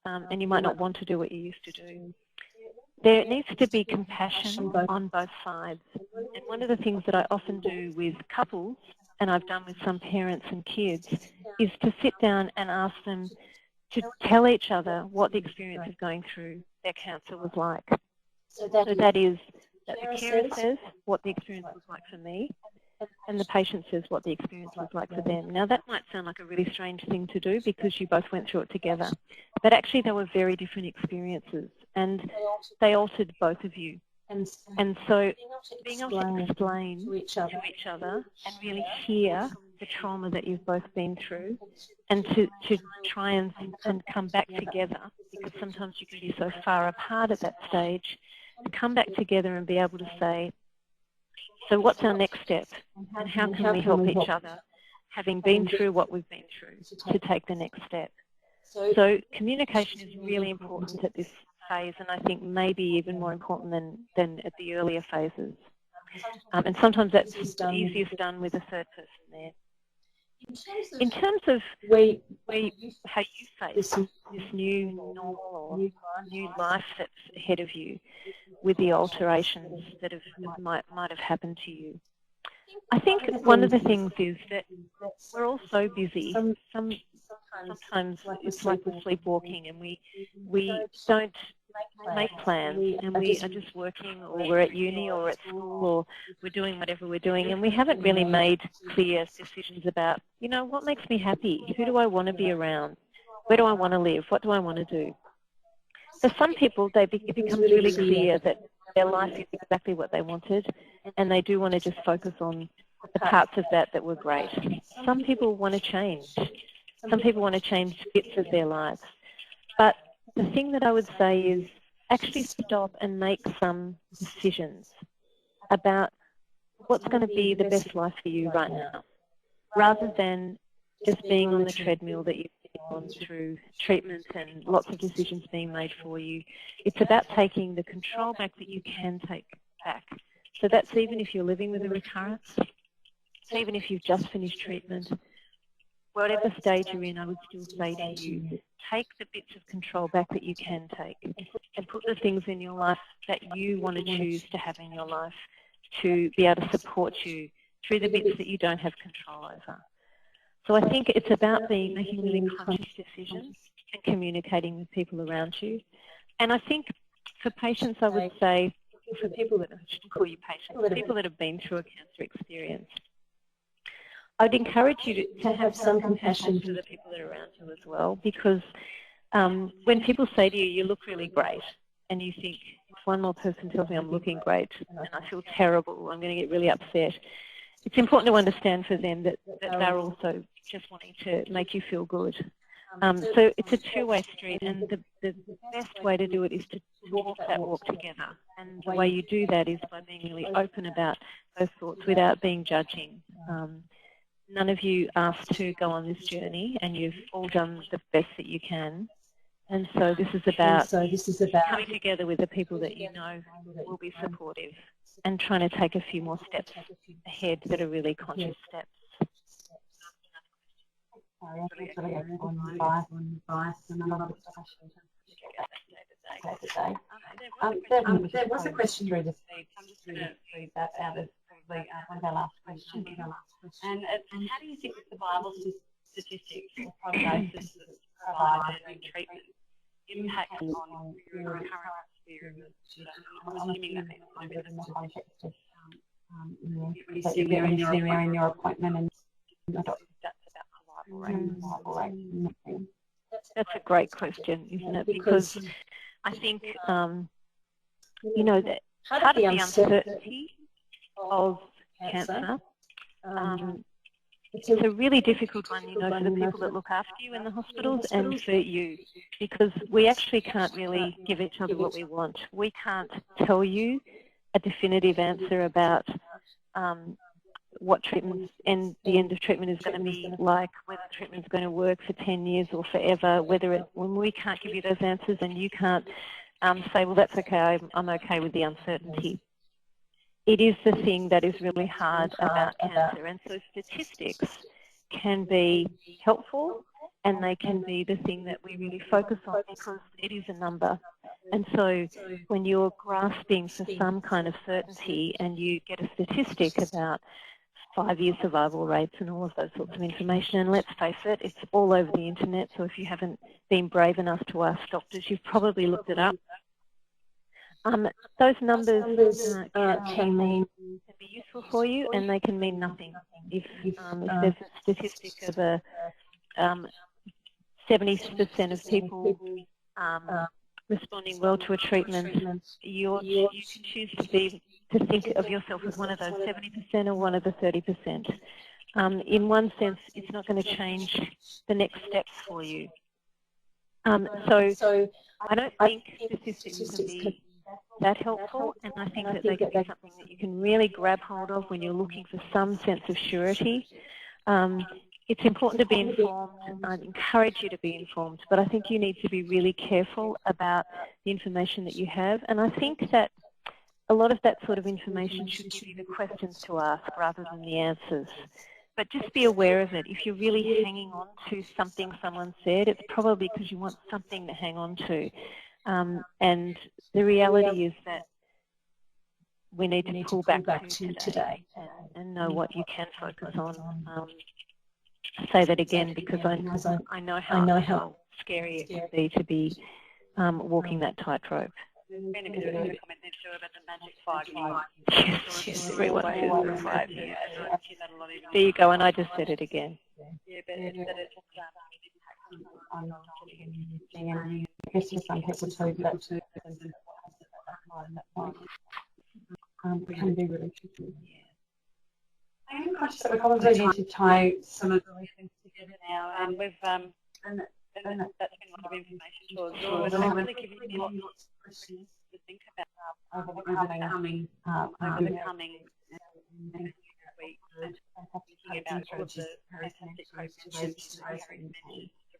Speaker 2: and you might not want to do what you used to do. There needs to be compassion on both sides. And one of the things that I often do with couples, and I've done with some parents and kids, is to sit down and ask them to tell each other what the experience of going through their cancer was like. So that is that the carer says what the experience was like for me, and the patient says what the experience was like for them. Now that might sound like a really strange thing to do because you both went through it together, but actually they were very different experiences, and they altered both of you. And so being able to explain to each other and really hear the trauma that you've both been through, and to try and come back together, because sometimes you can be so far apart at that stage, to come back together and be able to say, so what's our next step, and how can we help each other, having been through what we've been through, to take the next step. So communication is really important at this phase, and I think maybe even more important than at the earlier phases. And sometimes that's easiest done with a third person there. In terms of how you face this new normal or new life that's ahead of you, with the alterations that might have happened to you, I think one of the things is that we're all so busy. Sometimes it's like we're sleepwalking, and we don't make plans, and we are just working, or we're at uni or at school, or we're doing whatever we're doing, and we haven't really made clear decisions about, you know, what makes me happy? Who do I want to be around? Where do I want to live? What do I want to do? For some people, it becomes really clear that their life is exactly what they wanted, and they do want to just focus on the parts of that were great. Some people want to change. Some people want to change bits of their lives. But the thing that I would say is actually stop and make some decisions about what's going to be the best life for you right now, rather than just being on the treadmill that you've gone through treatment and lots of decisions being made for you. It's about taking the control back that you can take back. So that's even if you're living with a recurrence, even if you've just finished treatment, whatever stage you're in, I would still say to you, take the bits of control back that you can take, and put the things in your life that you want to choose to have in your life to be able to support you through the bits that you don't have control over. So I think it's about making really conscious decisions and communicating with people around you. And I think for patients, I would say, for people that, I shouldn't call you patients, people that have been through a cancer experience, I'd encourage you to have some compassion for the people that are around you as well, because when people say to you, you look really great, and you think, if one more person tells me I'm looking great and I feel terrible, I'm going to get really upset, it's important to understand for them that they're also just wanting to make you feel good. So it's a two-way street, and the best way to do it is to walk that walk together. And the way you do that is by being really open about those thoughts without being judging. None of you asked to go on this journey, and you've all done the best that you can. And so this is about coming together with the people that you know will be supportive and trying to take a few more steps ahead that are really conscious steps.
Speaker 3: Sorry, I think on bias and another discussion today. There was a question through the feed. I'm just going to read that out of one of our last questions. And how do you think the survival statistics or prognosis provided in treatment impact on your current experience? I'm assuming that means within the context of that you're in your appointment and the doctor's survival rate.
Speaker 2: That's a great question, isn't it? Because I think, you know, that part of the uncertainty of cancer, it's a really difficult one, you know, for the people that look after you in the hospitals and for you, because we actually can't really give each other what we want. We can't tell you a definitive answer about what treatment and the end of treatment is going to be like, whether treatment is going to work for 10 years or forever, when we can't give you those answers and you can't say, well, that's okay, I'm okay with the uncertainty. It is the thing that is really hard about cancer. And so statistics can be helpful and they can be the thing that we really focus on because it is a number. And so when you're grasping for some kind of certainty and you get a statistic about 5-year survival rates and all of those sorts of information, and let's face it, it's all over the internet, so if you haven't been brave enough to ask doctors, you've probably looked it up. Those numbers can be useful for you, and they can mean nothing. If there's a statistic of a 70% of people responding well to a treatment, you can choose to think of yourself as one of those 70% or one of the 30%. In one sense, it's not going to change the next steps for you. So I don't think statistics can be that helpful, and I think that they can be something that you can really grab hold of when you're looking for some sense of surety. It's important to be informed. I'd encourage you to be informed, but I think you need to be really careful about the information that you have, and I think that a lot of that sort of information should give you the questions to ask rather than the answers. But just be aware of it. If you're really hanging on to something someone said, it's probably because you want something to hang on to. And the reality is that we need to pull back to today and know what you can focus on. I say that again because I know how scary it can be to be walking that tightrope.
Speaker 1: There's been a bit of a comment there too about the magic 5 years.
Speaker 2: Yes, everyone says 5 years.
Speaker 1: I hear that a lot.
Speaker 2: There you go, and I just said it again.
Speaker 1: Yeah, but it's impact on
Speaker 3: I guess for some people too, but can be really tricky. I'm conscious that we probably need to tie some of those things together now, and we've and that's been a lot of information to us. We've really given you lots of questions to think about over the coming week, and thinking about all of the fantastic programs to raise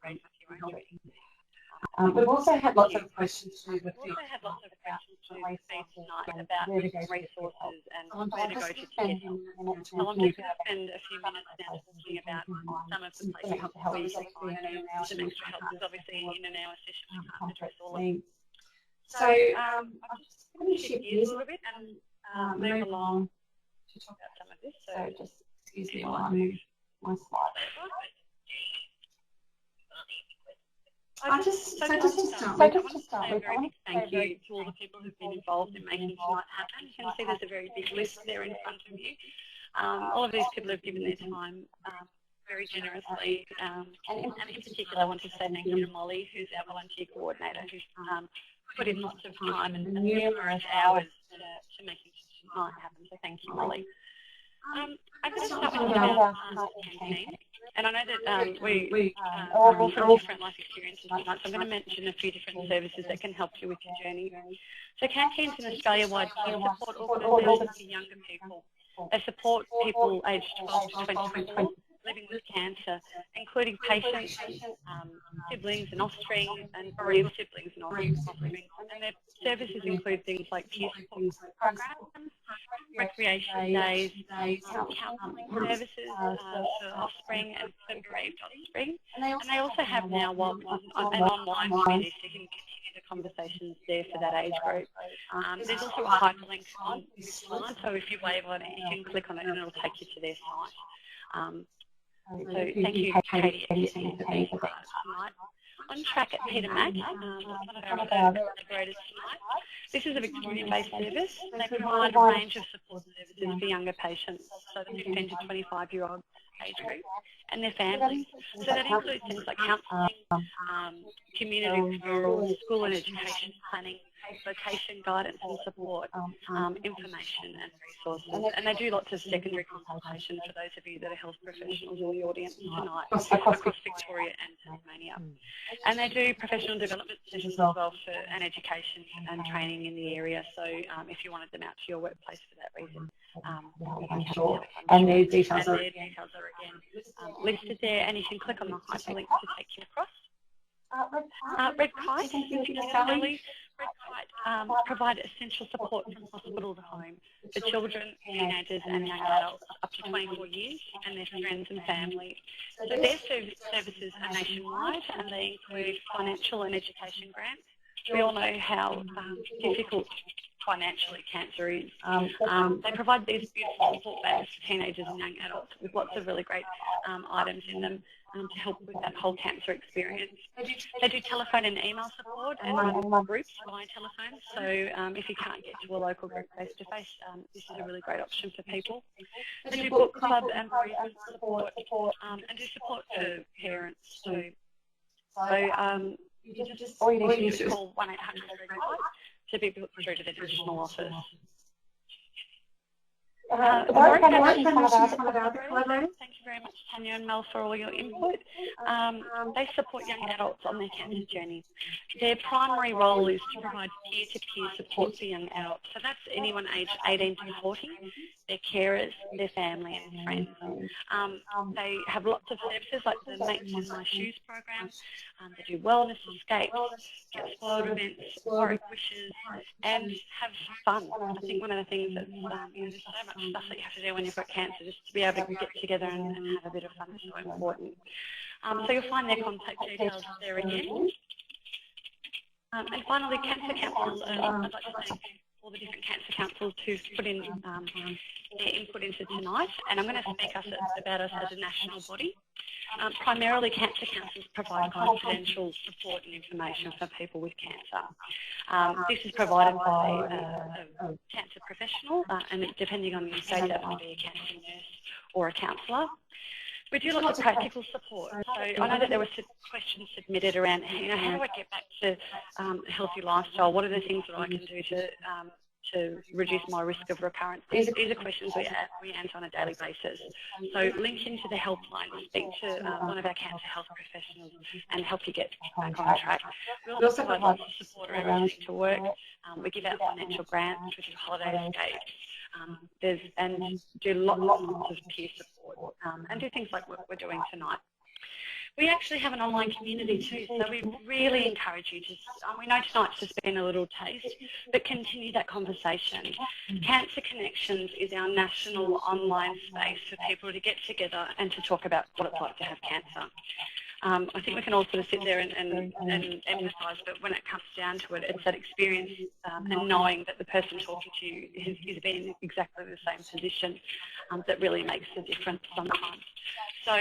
Speaker 3: with your own treatment. We've also had lots of questions too with feed
Speaker 1: tonight about resources and where to go to get help. So I'm just going to spend a few minutes now talking about some of the places where you can find some extra help, because obviously in an hour session we can't address all of them. So I'm just going to shift gears a little bit and move along to talk about some of this. So just excuse me while I move my slide. Just to start with, a very big thank you to all the people who've been involved in making tonight happen. You can see there's a very big list there in front of you. All of these people have given their time very generously, and in particular I want to say thank you to Molly, who's our volunteer coordinator, who's put in lots of time and numerous hours to making tonight happen, so thank you, Molly. I'm going to start with our campaign. And I know that we're all from different life experiences tonight, so I'm going to mention a few different services that can help you with your journey. So Canteen is an Australia-wide peer support organisation for younger people. They support people aged 12 to 20 living with cancer, including patients, siblings and offspring, and bereaved siblings and offspring. And their services include things like peer support programs, recreation days, counselling services for offspring and for bereaved offspring. And they also have now an online community so you can continue the conversations there for that age group. There's also a hyperlink on this slide, so if you wave on it, you can click on it and it'll take you to their site. So thank you, Katie, for being part of tonight. On track at Peter Mac, one of our other collaborators tonight. This is a Victorian-based service. They provide a range of support services for younger patients, so the 15 to 25-year-old age group, and their families. So that includes things like counselling, community referrals, school and education planning, location guidance and support, information and resources. And they do lots of secondary consultation for those of you that are health professionals in the audience tonight across Victoria and Tasmania. And they do professional development sessions as well for and education and training in the area. So if you wanted them out to your workplace for that reason, I'm sure. And their details are again listed there, and you can click on the hyperlink to take you across. Red Kite, Red Kite provide essential support from hospital to home for children, teenagers and young adults up to 24 years and their friends and family. So their services are nationwide and they include financial and education grants. We all know how difficult financially cancer is. They provide these beautiful support bags for teenagers and young adults with lots of really great items in them to help with that whole cancer experience. They do telephone and email support and run groups via telephone. So if you can't get to a local group face-to-face, this is a really great option for people. They do book club and bereavement support and do support for parents too. So you just all you need to do is call 1-800-RED to be put through to the divisional office. Thank you very much, Tanya and Mel, for all your input. They support young adults on their cancer journey. Their primary role is to provide peer-to-peer support for young adults. So that's anyone aged 18 to 40, their carers, their family and friends. They have lots of services like the Mates in My Shoes program. They do wellness escapes, get spoiled events, Warwick wishes, and have fun. I think one of the things that's, there's so much stuff that you have to do when you've got cancer, just to be able to get together and have a bit of fun is so important. So you'll find their contact details there again. And finally, Cancer Council. I'd like to thank all the different cancer councils who've put in their input into tonight, and I'm going to speak about us as a national body. Primarily, cancer councils provide confidential support and information for people with cancer. This is provided by a cancer professional, and depending on your state, that might be a cancer nurse or a counsellor. We do lots of practical support. So I know that there were questions submitted around, how do I get back to a healthy lifestyle? What are the things that I can do to reduce my risk of recurrence? These are questions we answer on a daily basis. So link into the helpline, speak to one of our cancer health professionals and help you get back on track. We also provide lots of support around returning to work. We give out financial grants, we do holiday escapes, and do lots and lots of peer support and do things like what we're doing tonight. We actually have an online community too, so we really encourage you to, we know tonight's just been a little taste, but continue that conversation. Cancer Connections is our national online space for people to get together and to talk about what it's like to have cancer. I think we can all sort of sit there and emphasise, but when it comes down to it, it's that experience and knowing that the person talking to you is in exactly the same position that really makes a difference sometimes. So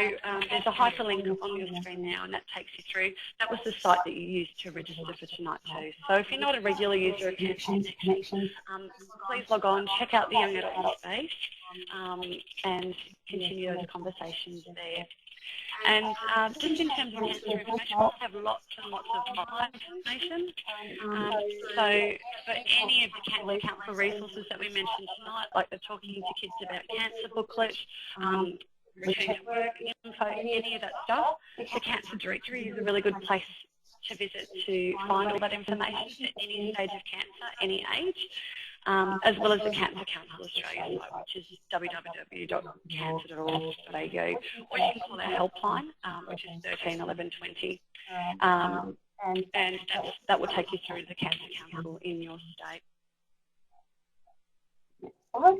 Speaker 1: there's a hyperlink on your screen now, and that takes you through. That was the site that you used to register for tonight too. So if you're not a regular user of Cancer Connections, please log on, check out the young adult space, and continue those conversations there. And just in terms of cancer information, we'll have lots and lots of online information. So for any of the Cancer Council resources that we mentioned tonight, like the Talking to Kids About Cancer booklet, return to work info, any of that stuff, the Cancer Directory is a really good place to visit to find all that information at any stage of cancer, any age. as well as the Cancer Council Australia site, which is www.cancer.org.au, or you can call our helpline, which is 13 11 20, and that will take you through the Cancer Council in your state.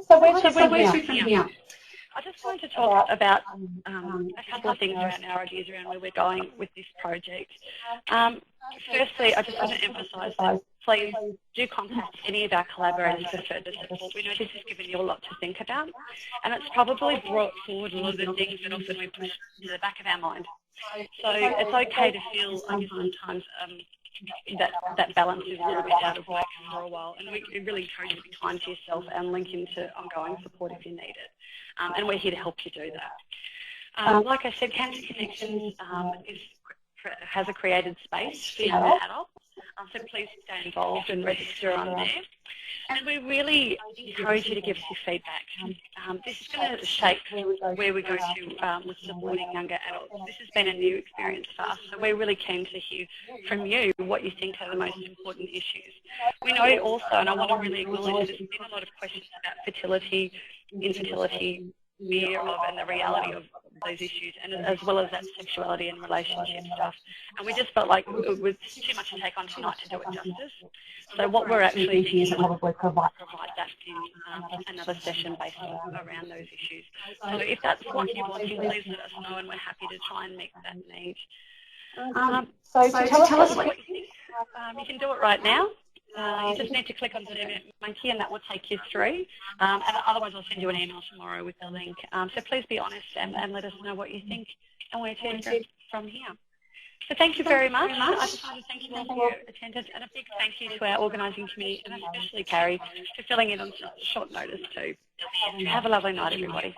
Speaker 3: So where's from here?
Speaker 1: I just wanted to talk about a couple of things around our ideas around where we're going with this project. Firstly, I just want to emphasise that please do contact any of our collaborators for further support. We know this has given you a lot to think about, and it's probably brought forward a lot of the things that often we push to the back of our mind. So it's okay to feel, I guess, sometimes that balance is a little bit out of whack for a while, and we really encourage you to be kind to yourself and link into ongoing support if you need it. And we're here to help you do that. Like I said, Cancer Connections has a created space for young adults, so please stay involved and register on there. And we really encourage you to give us your feedback. This is going to shape where we go to with supporting younger adults. This has been a new experience for us, so we're really keen to hear from you what you think are the most important issues. We know also, and I want to really acknowledge, there's been a lot of questions about fertility, infertility, fear of and the reality of those issues, and as well as that sexuality and relationship stuff. And we just felt like it was too much to take on tonight to do it justice. So what we're actually thinking is probably provide that in another session based around those issues. So if that's what you're wanting, please let us know, and we're happy to try and meet that need. So to tell us what you think, you can do it right now. You just need to click on SurveyMonkey and that will take you through. And otherwise I'll send you an email tomorrow with the link. So please be honest and let us know what you think, and we'll take it from here. So thank you very much. I just want to thank you all for your attendance, and a big thank you to our organising committee, and especially Carrie, for filling in on short notice too. Have a lovely night, everybody.